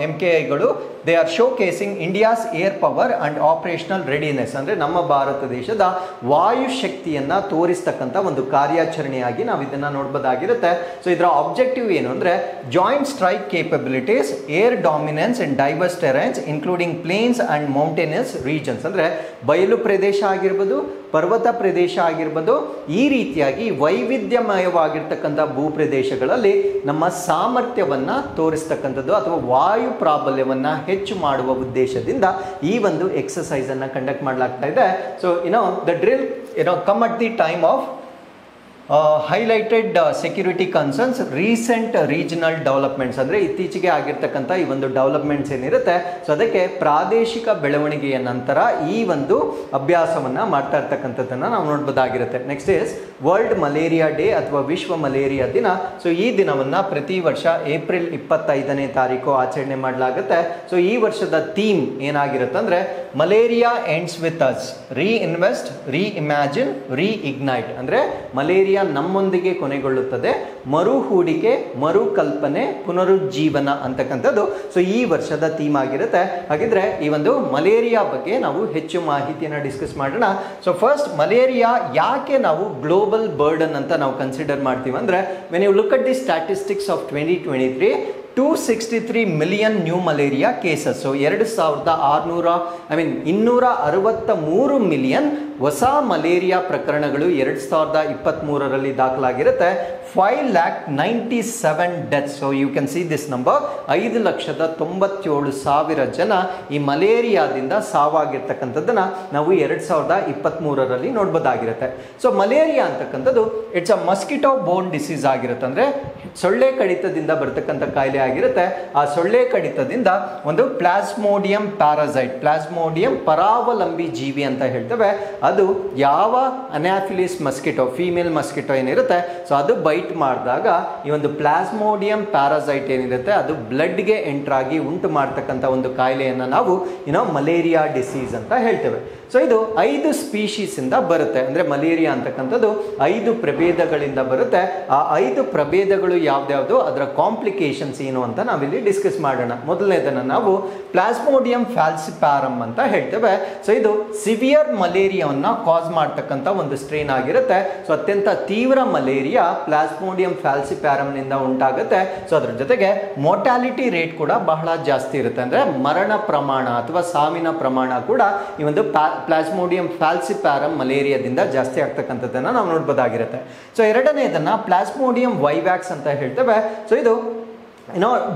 MKIಗಳು, they are showcasing India's air power and operational readiness. ಅಂದರೆ ನಮ್ಮ ಭಾರತ ದೇಶದ ವಾಯು ಶಕ್ತಿಯನ್ನು ತೋರಿಸ್ತಕ್ಕಂಥ ಒಂದು ಕಾರ್ಯಾಚರಣೆಯಾಗಿ ನಾವು ಇದನ್ನು ನೋಡಬಹುದಾಗಿರುತ್ತೆ. ಸೊ ಇದರ ಆಬ್ಜೆಕ್ಟಿವ್ ಏನು ಅಂದರೆ, joint strike capabilities, air dominance in diverse terrains including plains and mountainous regions. ಅಂದರೆ ಬಯಲು ಪ್ರದೇಶ ಆಗಿರ್ಬೋದು, ಪರ್ವತ ಪ್ರದೇಶ ಆಗಿರ್ಬೋದು, ಈ ರೀತಿಯಾಗಿ ವೈವಿಧ್ಯಮಯವಾಗಿರ್ತಕ್ಕಂಥ ಭೂಪ್ರದೇಶಗಳಲ್ಲಿ ನಮ್ಮ ಸಾಮರ್ಥ್ಯವನ್ನು ತೋರಿಸ್ತಕ್ಕಂಥದ್ದು ಅಥವಾ ವಾಯು ಪ್ರಾಬಲ್ಯವನ್ನು ಹೆಚ್ಚು ಮಾಡುವ ಉದ್ದೇಶದಿಂದ ಈ ಒಂದು ಎಕ್ಸರ್ಸೈಸ್ ಅನ್ನು ಕಂಡಕ್ಟ್ ಮಾಡಲಾಗ್ತಾ ಇದೆ. So the drill come at the time of highlighted security concerns, recent regional developments. ಅಂದರೆ ಇತ್ತೀಚೆಗೆ ಆಗಿರ್ತಕ್ಕಂಥ ಈ ಒಂದು ಡೆವಲಪ್ಮೆಂಟ್ಸ್ ಏನಿರುತ್ತೆ, ಸೊ ಅದಕ್ಕೆ ಪ್ರಾದೇಶಿಕ ಬೆಳವಣಿಗೆಯ ನಂತರ ಈ ಒಂದು ಅಭ್ಯಾಸವನ್ನು ಮಾಡ್ತಾ ಇರ್ತಕ್ಕಂಥದ್ದನ್ನು ನಾವು ನೋಡ್ಬೋದಾಗಿರುತ್ತೆ. Next is World Malaria Day ಅಥವಾ ವಿಶ್ವ ಮಲೇರಿಯಾ ದಿನ. ಸೊ ಈ ದಿನವನ್ನು ಪ್ರತಿ ವರ್ಷ ಏಪ್ರಿಲ್ 25ನೇ ತಾರೀಕು ಆಚರಣೆ ಮಾಡಲಾಗುತ್ತೆ. ಸೊ ಈ ವರ್ಷದ ಥೀಮ್ ಏನಾಗಿರುತ್ತೆ ಅಂದರೆ, ಮಲೇರಿಯಾ ಎಂಡ್ಸ್ ವಿತ್ ಅಸ್, ರೀ ಇನ್ವೆಸ್ಟ್, ರೀ ಇಮ್ಯಾಜಿನ್, ರೀ ಇಗ್ನೈಟ್. ಅಂದರೆ ಮಲೇರಿಯಾ ನಮ್ಮೊಂದಿಗೆ ಕೊನೆಗೊಳ್ಳುತ್ತದೆ, ಮರು ಹೂಡಿಕೆ, ಮರುಕಲ್ಪನೆ, ಪುನರುಜ್ಜೀವನ ಅಂತಕ್ಕಂಥದ್ದು ಸೊ ಈ ವರ್ಷದ ಥೀಮ್ ಆಗಿರುತ್ತೆ. ಹಾಗಿದ್ರೆ ಈ ಒಂದು ಮಲೇರಿಯಾ ಬಗ್ಗೆ ನಾವು ಹೆಚ್ಚು ಮಾಹಿತಿಯನ್ನು ಡಿಸ್ಕಸ್ ಮಾಡೋಣ. ಸೊ ಫಸ್ಟ್, ಮಲೇರಿಯಾ ಯಾಕೆ ನಾವು ಗ್ಲೋಬಲ್ ಬರ್ಡನ್ ಅಂತ ನಾವು ಕನ್ಸಿಡರ್ ಮಾಡ್ತೀವಿ ಅಂದರೆ, when you look at the statistics of 2023, 263 million new malaria cases. So 263 million ಹೊಸ ಮಲೇರಿಯಾ ಪ್ರಕರಣಗಳು 2023ರಲ್ಲಿ ದಾಖಲಾಗಿರುತ್ತೆ 5,97,000 deaths. So you can see this number. 5,97,000 ಜನ ಈ ಮಲೇರಿಯಾದಿಂದ ಸಾವಾಗಿರ್ತಕ್ಕಂಥದ್ದನ್ನ ನಾವು 2023ರಲ್ಲಿ ನೋಡ್ಬೋದಾಗಿರುತ್ತೆ. ಸೊ ಮಲೇರಿಯಾ ಅಂತಕ್ಕಂಥದ್ದು it's a mosquito borne disease ಆಗಿರುತ್ತೆ, ಅಂದ್ರೆ ಸೊಳ್ಳೆ ಕಡಿತದಿಂದ ಬರ್ತಕ್ಕಂಥ ಕಾಯಿಲೆ ಆಗಿರುತ್ತೆ. ಆ ಸೊಳ್ಳೆ ಕಡಿತದಿಂದ ಒಂದು ಪ್ಲಾಸ್ಮೋಡಿಯಂ ಪ್ಯಾರಾಸೈಟ್, ಪ್ಲಾಸ್ಮೋಡಿಯಂ ಪರಾವಲಂಬಿ ಜೀವಿ ಅಂತ ಹೇಳ್ತೇವೆ, ಅದು ಯಾವ ಅನಾಫಿಲಿಸ್ ಮಸ್ಕಿಟೋ, ಫೀಮೇಲ್ ಮಸ್ಕಿಟೋ ಏನಿರುತ್ತೆ, ಸೊ ಅದು ಬೈಟ್ ಮಾಡಿದಾಗ ಈ ಒಂದು ಪ್ಲಾಸ್ಮೋಡಿಯಂ ಪ್ಯಾರಾಸೈಟ್ ಏನಿರುತ್ತೆ ಅದು ಬ್ಲಡ್ಗೆ ಎಂಟರ್ ಆಗಿ ಉಂಟು ಮಾಡ್ತಕ್ಕಂಥ ಒಂದು ಕಾಯಿಲೆಯನ್ನು ನಾವು ಮಲೇರಿಯಾ ಡಿಸೀಸ್ ಅಂತ ಹೇಳ್ತೇವೆ. ಸೊ ಇದು 5 ಸ್ಪೀಶೀಸ್ ಇಂದ ಬರುತ್ತೆ, ಅಂದ್ರೆ ಮಲೇರಿಯಾ ಅಂತಕ್ಕಂಥದ್ದು 5 ಪ್ರಭೇದಗಳಿಂದ ಬರುತ್ತೆ. ಆ 5 ಪ್ರಭೇದಗಳು ಯಾವ್ದ್ಯಾವ್ದು, ಅದರ ಕಾಂಪ್ಲಿಕೇಶನ್ಸ್ ಏನು ಅಂತ ನಾವಿಲ್ಲಿ ಡಿಸ್ಕಸ್ ಮಾಡೋಣ. ಮೊದಲನೇದನ್ನ ನಾವು ಪ್ಲಾಸ್ಮೋಡಿಯಂ ಫ್ಯಾಲ್ಸಿಪ್ಯಾರಮ್ ಅಂತ ಹೇಳ್ತೇವೆ. ಸೊ ಇದು ಸಿವಿಯರ್ ಮಲೇರಿಯಾವನ್ನ ಕಾಸ್ ಮಾಡ್ತಕ್ಕಂಥ ಒಂದು ಸ್ಟ್ರೇನ್ ಆಗಿರುತ್ತೆ. ಸೊ ಅತ್ಯಂತ ತೀವ್ರ ಮಲೇರಿಯಾ ಪ್ಲಾಸ್ಮೋಡಿಯಂ ಫ್ಯಾಲ್ಸಿಪ್ಯಾರಮ್ ನಿಂದ ಉಂಟಾಗುತ್ತೆ. ಸೊ ಅದ್ರ ಜೊತೆಗೆ ಮೋರ್ಟಾಲಿಟಿ ರೇಟ್ ಕೂಡ ಬಹಳ ಜಾಸ್ತಿ ಇರುತ್ತೆ, ಅಂದ್ರೆ ಮರಣ ಪ್ರಮಾಣ ಅಥವಾ ಸಾವಿನ ಪ್ರಮಾಣ ಕೂಡ ಈ ಒಂದು ಪ್ಲಾಸ್ಮೋಡಿಯಂ ಫ್ಯಾಲ್ಸಿಪ್ಯಾರಮ್ ಮಲೇರಿಯಾದಿಂದ ಜಾಸ್ತಿ ಆಗ್ತಕ್ಕಂಥದ್ದನ್ನ ನಾವು ನೋಡ್ಬೋದಾಗಿರುತ್ತೆ. ಸೊ ಎರಡನೇದನ್ನ ಪ್ಲಾಸ್ಮೋಡಿಯಂ ವೈವ್ಯಾಕ್ಸ್ ಅಂತ ಹೇಳ್ತೇವೆ. ಸೊ ಇದು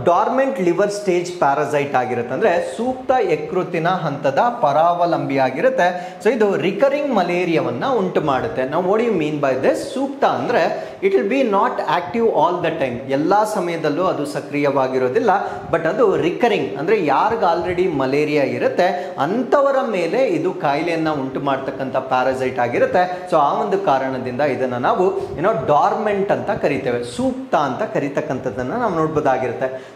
ಡಾರ್ಮೆಂಟ್ ಲಿವರ್ ಸ್ಟೇಜ್ ಪ್ಯಾರಾಸೈಟ್ ಆಗಿರುತ್ತೆ, ಅಂದ್ರೆ ಸೂಕ್ತ ಯಕೃತ್ತಿನ ಹಂತದ ಪರಾವಲಂಬಿ ಆಗಿರುತ್ತೆ. ಸೊ ಇದು ರಿಕರಿಂಗ್ ಮಲೇರಿಯಾವನ್ನ ಉಂಟು ಮಾಡುತ್ತೆ. ನಾವು what you mean by this? ಸೂಕ್ತ ಅಂದ್ರೆ it will be not active all the time, ಎಲ್ಲಾ ಸಮಯದಲ್ಲೂ ಅದು ಸಕ್ರಿಯವಾಗಿರೋದಿಲ್ಲ, ಬಟ್ ಅದು ರಿಕರಿಂಗ್ ಅಂದ್ರೆ ಯಾರಿಗೆ ಆಲ್ರೆಡಿ ಮಲೇರಿಯಾ ಇರುತ್ತೆ ಅಂಥವರ ಮೇಲೆ ಇದು ಕಾಯಿಲೆಯನ್ನ ಉಂಟು ಮಾಡ್ತಕ್ಕಂಥ ಪ್ಯಾರಾಸೈಟ್ ಆಗಿರುತ್ತೆ. ಸೊ ಆ ಒಂದು ಕಾರಣದಿಂದ ಇದನ್ನ ನಾವು ಡಾರ್ಮೆಂಟ್ ಅಂತ ಕರಿತೇವೆ, ಸೂಕ್ತ ಅಂತ ಕರಿತಕ್ಕಂಥದ್ದನ್ನ ನಾವು ನೋಡ್ಬೋದಾಗಿರುತ್ತೆ.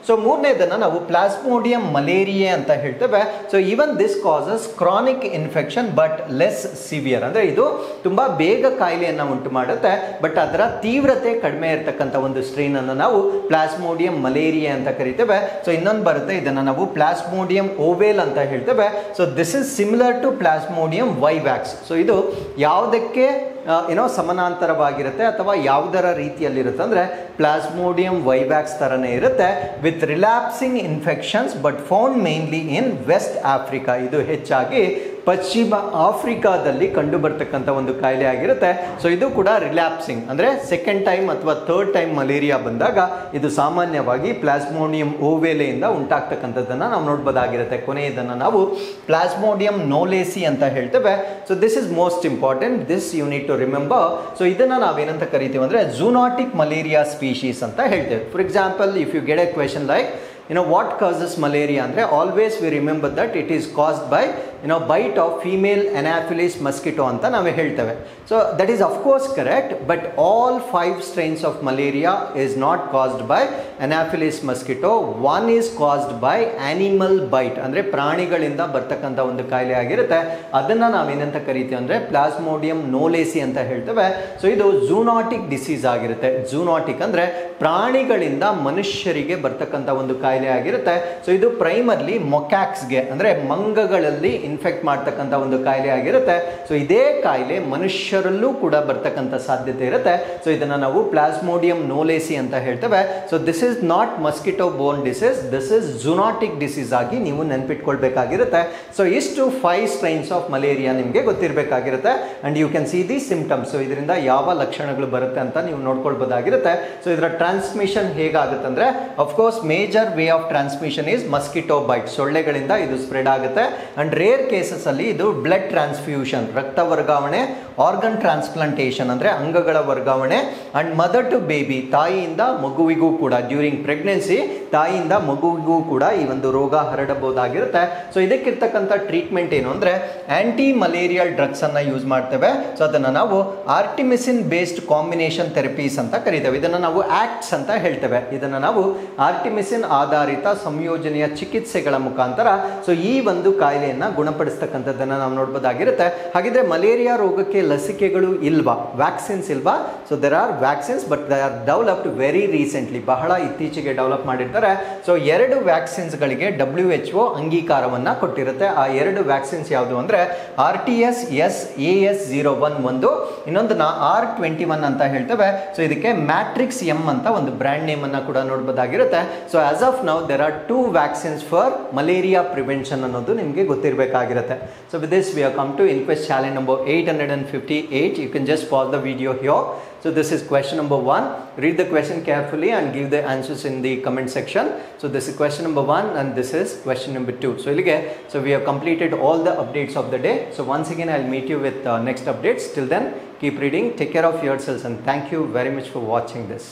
ಸೊ ಮೂರನೇದನ್ನ ನಾವು ಪ್ಲಾಸ್ಮೋಡಿಯಂ ಮಲೇರಿಯಾ ಅಂತ ಹೇಳ್ತೇವೆ. So even this causes chronic infection but less severe, ಅಂದ್ರೆ ಇದು ತುಂಬಾ ಬೇಗ ಕಾಯಿಲೆಯನ್ನ ಉಂಟು ಮಾಡುತ್ತೆ, ಬಟ್ ಅದರ ತೀವ್ರತೆ ಕಡಿಮೆ ಇರತಕ್ಕಂಥ ಒಂದು ಸ್ಟ್ರೇನ್ ಅನ್ನು ನಾವು ಪ್ಲಾಸ್ಮೋಡಿಯಂ ಮಲೇರಿಯಾ ಅಂತ ಕರಿತೇವೆ. ಸೊ ಇನ್ನೊಂದು ಬರುತ್ತೆ, ಇದನ್ನ ನಾವು ಪ್ಲಾಸ್ಮೋಡಿಯಂ ಓವೇಲ್ ಅಂತ ಹೇಳ್ತೇವೆ. So this is similar to plasmodium vivax. So ಇದು ಯಾವುದಕ್ಕೆ ಸಮಾನಾಂತರವಾಗಿರುತ್ತೆ ಅಥವಾ ಯಾವುದರ ರೀತಿಯಲ್ಲಿರುತ್ತೆ ಅಂದ್ರೆ ಪ್ಲಾಸ್ಮೋಡಿಯಂ ವೈವ್ಯಾಕ್ಸ್ ತರನೇ ಇರುತ್ತೆ, with relapsing infections but found mainly in West Africa. ಇದು ಹೆಚ್ಚಾಗಿ ಪಶ್ಚಿಮ ಆಫ್ರಿಕಾದಲ್ಲಿ ಕಂಡು ಬರ್ತಕ್ಕಂಥ ಒಂದು ಕಾಯಿಲೆ ಆಗಿರುತ್ತೆ. ಸೊ ಇದು ಕೂಡ ರಿಲ್ಯಾಪ್ಸಿಂಗ್ ಅಂದ್ರೆ ಸೆಕೆಂಡ್ ಟೈಮ್ ಅಥವಾ ಥರ್ಡ್ ಟೈಮ್ ಮಲೇರಿಯಾ ಬಂದಾಗ ಇದು ಸಾಮಾನ್ಯವಾಗಿ ಪ್ಲಾಸ್ಮೋಡಿಯಂ ಓವೇಲೆಯಿಂದ ಉಂಟಾಗ್ತಕ್ಕಂಥದ್ದನ್ನ ನಾವು ನೋಡ್ಬೋದಾಗಿರುತ್ತೆ. ಕೊನೆಯದನ್ನ ನಾವು ಪ್ಲಾಸ್ಮೋಡಿಯಂ ನೋಲೇಸಿ ಅಂತ ಹೇಳ್ತೇವೆ. So this is most important, this you need to remember. So ಇದನ್ನ ನಾವೇನಂತ ಕರಿತೀವಿ ಅಂದ್ರೆ ಝೂನಾಟಿಕ್ ಮಲೇರಿಯಾ ಸ್ಪೀಶೀಸ್ ಅಂತ ಹೇಳ್ತೇವೆ. For example, if you get a question like what causes malaria andre always we remember that it is caused by bite of female anaphylis mosquito anta nave heltave. So that is of course correct, but all 5 strains of malaria is not caused by anaphylis mosquito. One is caused by animal bite, andre ಪ್ರಾಣಿಗಳಿಂದ ಬರ್ತಕ್ಕಂಥ ಒಂದು ಕಾಯಿಲೆ ಆಗಿರುತ್ತೆ. ಅದನ್ನ ನಾವೇನಂತ ಕರಿತೀವಿ ಅಂದ್ರೆ ಪ್ಲಾಸ್ಮೋಡಿಯಂ ನೋಲೇಸಿ ಅಂತ ಹೇಳ್ತೇವೆ. ಸೊ ಇದು ಝೂನಾಟಿಕ್ ಡಿಸೀಸ್ ಆಗಿರುತ್ತೆ. ಝೂನಾಟಿಕ್ ಅಂದ್ರೆ ಪ್ರಾಣಿಗಳಿಂದ ಮನುಷ್ಯರಿಗೆ ಬರ್ತಕ್ಕಂಥ ಒಂದು ಕಾಯಿಲೆ ಆಗಿರುತ್ತೆ. ಸೊ ಇದು ಪ್ರೈಮರ್ಲಿ ಮೊಕ್ಯಾಕ್ಸ್ಗೆ ಅಂದ್ರೆ ಮಂಗಗಳಲ್ಲಿ ಇನ್ಫೆಕ್ಟ್ ಮಾಡ್ತಕ್ಕಂಥ ಒಂದು ಕಾಯಿಲೆ ಆಗಿರುತ್ತೆ. ಸೊ ಇದೇ ಕಾಯಿಲೆ ಮನುಷ್ಯರಲ್ಲೂ ಕೂಡ ಬರ್ತಕ್ಕಂಥ ಸಾಧ್ಯತೆ ಇರುತ್ತೆ. ಸೊ ಇದನ್ನ ನಾವು ಪ್ಲಾಸ್ಮೋಡಿಯಂ ನೋಲೇಸಿ ಅಂತ ಹೇಳ್ತೇವೆ. So this is not mosquito borne disease, this is zoonotic disease ಆಗಿ ನೀವು ನೆನ್ಪಿಟ್ಕೊಳ್ಬೇಕಾಗಿರುತ್ತೆ. ಸೊ ಇಷ್ಟು 5 ಸ್ಟ್ರೈನ್ಸ್ ಆಫ್ ಮಲೇರಿಯಾ ನಿಮಗೆ ಗೊತ್ತಿರಬೇಕಾಗಿರುತ್ತೆ. And you can see the symptoms. So ಇದರಿಂದ ಯಾವ ಲಕ್ಷಣಗಳು ಬರುತ್ತೆ ಅಂತ ನೀವು ನೋಡ್ಕೊಳ್ಬೋದಾಗಿರುತ್ತೆ. ಸೊ ಇದರ ಟ್ರಾನ್ಸ್ಮಿಷನ್ ಹೇಗಾಗುತ್ತೆ ಅಂದ್ರೆ of course major way of transmission is mosquito bite, ಸೊಳ್ಳೆಗಳಿಂದ ಇದು ಸ್ಪ್ರೆಡ್ ಆಗುತ್ತೆ. ಅಂಡ್ ರೇರ್ ಕೇಸಸ್ ಅಲ್ಲಿ ಇದು ಬ್ಲಡ್ ಟ್ರಾನ್ಸ್ಫ್ಯೂಷನ್, ರಕ್ತ ವರ್ಗಾವಣೆ, ಆರ್ಗನ್ ಟ್ರಾನ್ಸ್ಪ್ಲಾಂಟೇಷನ್ ಅಂದ್ರೆ ಅಂಗಗಳ ವರ್ಗಾವಣೆ, ಅಂಡ್ ಮದರ್ ಟು ಬೇಬಿ, ತಾಯಿಯಿಂದ ಮಗುವಿಗೂ ಕೂಡ ಡ್ಯೂರಿಂಗ್ ಪ್ರೆಗ್ನೆನ್ಸಿ ತಾಯಿಯಿಂದ ಮಗುವಿಗೂ ಕೂಡ ಈ ಒಂದು ರೋಗ ಹರಡಬಹುದಾಗಿರುತ್ತೆ. ಸೊ ಇದಕ್ಕಿರ್ತಕ್ಕಂಥ ಟ್ರೀಟ್ಮೆಂಟ್ ಏನು ಅಂದ್ರೆ ಆಂಟಿ ಮಲೇರಿಯಲ್ ಡ್ರಗ್ಸ್ ಅನ್ನ ಯೂಸ್ ಮಾಡ್ತೇವೆ. ಸೊ ಅದನ್ನ ನಾವು ಆರ್ಟಿಮಿಸಿನ್ ಬೇಸ್ಡ್ ಕಾಂಬಿನೇಷನ್ ಥೆರಪೀಸ್ ಅಂತ ಕರೀತೇವೆ. ಇದನ್ನ ನಾವು ಆಕ್ಟ್ಸ್ ಅಂತ ಹೇಳ್ತೇವೆ. ಇದನ್ನ ನಾವು ಆರ್ಟಿಮಿಸಿನ್ ಆಧಾರಿತ ಸಂಯೋಜನೆಯ ಚಿಕಿತ್ಸೆಗಳ ಮುಖಾಂತರ ಸೊ ಈ ಒಂದು ಕಾಯಿಲೆಯನ್ನ ಗುಣಪಡಿಸ್ತಕ್ಕಂಥದ್ದನ್ನ ನಾವು ನೋಡಬಹುದಾಗಿರುತ್ತೆ. ಹಾಗಿದ್ರೆ ಮಲೇರಿಯಾ ರೋಗಕ್ಕೆ ಲಸಿಕೆಗಳು ಇಲ್ವಾ, ವ್ಯಾಕ್ಸಿನ್ಸ್ ಇಲ್ವಾ? So there are vaccines, but they are developed very recently, ಬಹಳ ಇತ್ತೀಚೆಗೆ ಡೆವಲಪ್ ಮಾಡಿರ್ತಾರೆ. ಸೊ 2 ವ್ಯಾಕ್ಸಿನ್ಸ್ ಗಳಿಗೆ WHO ಅಂಗೀಕಾರವನ್ನ ಕೊಟ್ಟಿರುತ್ತೆ. ಆ 2 ವ್ಯಾಕ್ಸಿನ್ಸ್ ಯಾವುದು ಅಂದ್ರೆ RTS-AS01 ಒಂದು, ಇನ್ನೊಂದನ್ನ R21 ಅಂತ ಹೇಳ್ತೇವೆ. ಸೊ ಇದಕ್ಕೆ ಮ್ಯಾಟ್ರಿಕ್ಸ್ ಎಂ ಅಂತ ಒಂದು ಬ್ರ್ಯಾಂಡ್ ನೇಮ್ ಅನ್ನ ಕೂಡ ನೋಡಬಹುದಾಗಿರುತ್ತೆ. So as of now there are 2 vaccines for malaria prevention ಅನ್ನೋದು ನಿಮಗೆ ಗೊತ್ತಿರಬೇಕಾಗುತ್ತೆ. ಆಗಿರುತ್ತೆ. So with this we have come to inquest challenge number 858. You can just pause the video here. So this is question number 1. Read the question carefully and give the answers in the comment section. So this is question number 1 and this is question number 2. So we have completed all the updates of the day. So once again I'll meet you with next updates. Till then, keep reading, take care of yourselves, and thank you very much for watching this.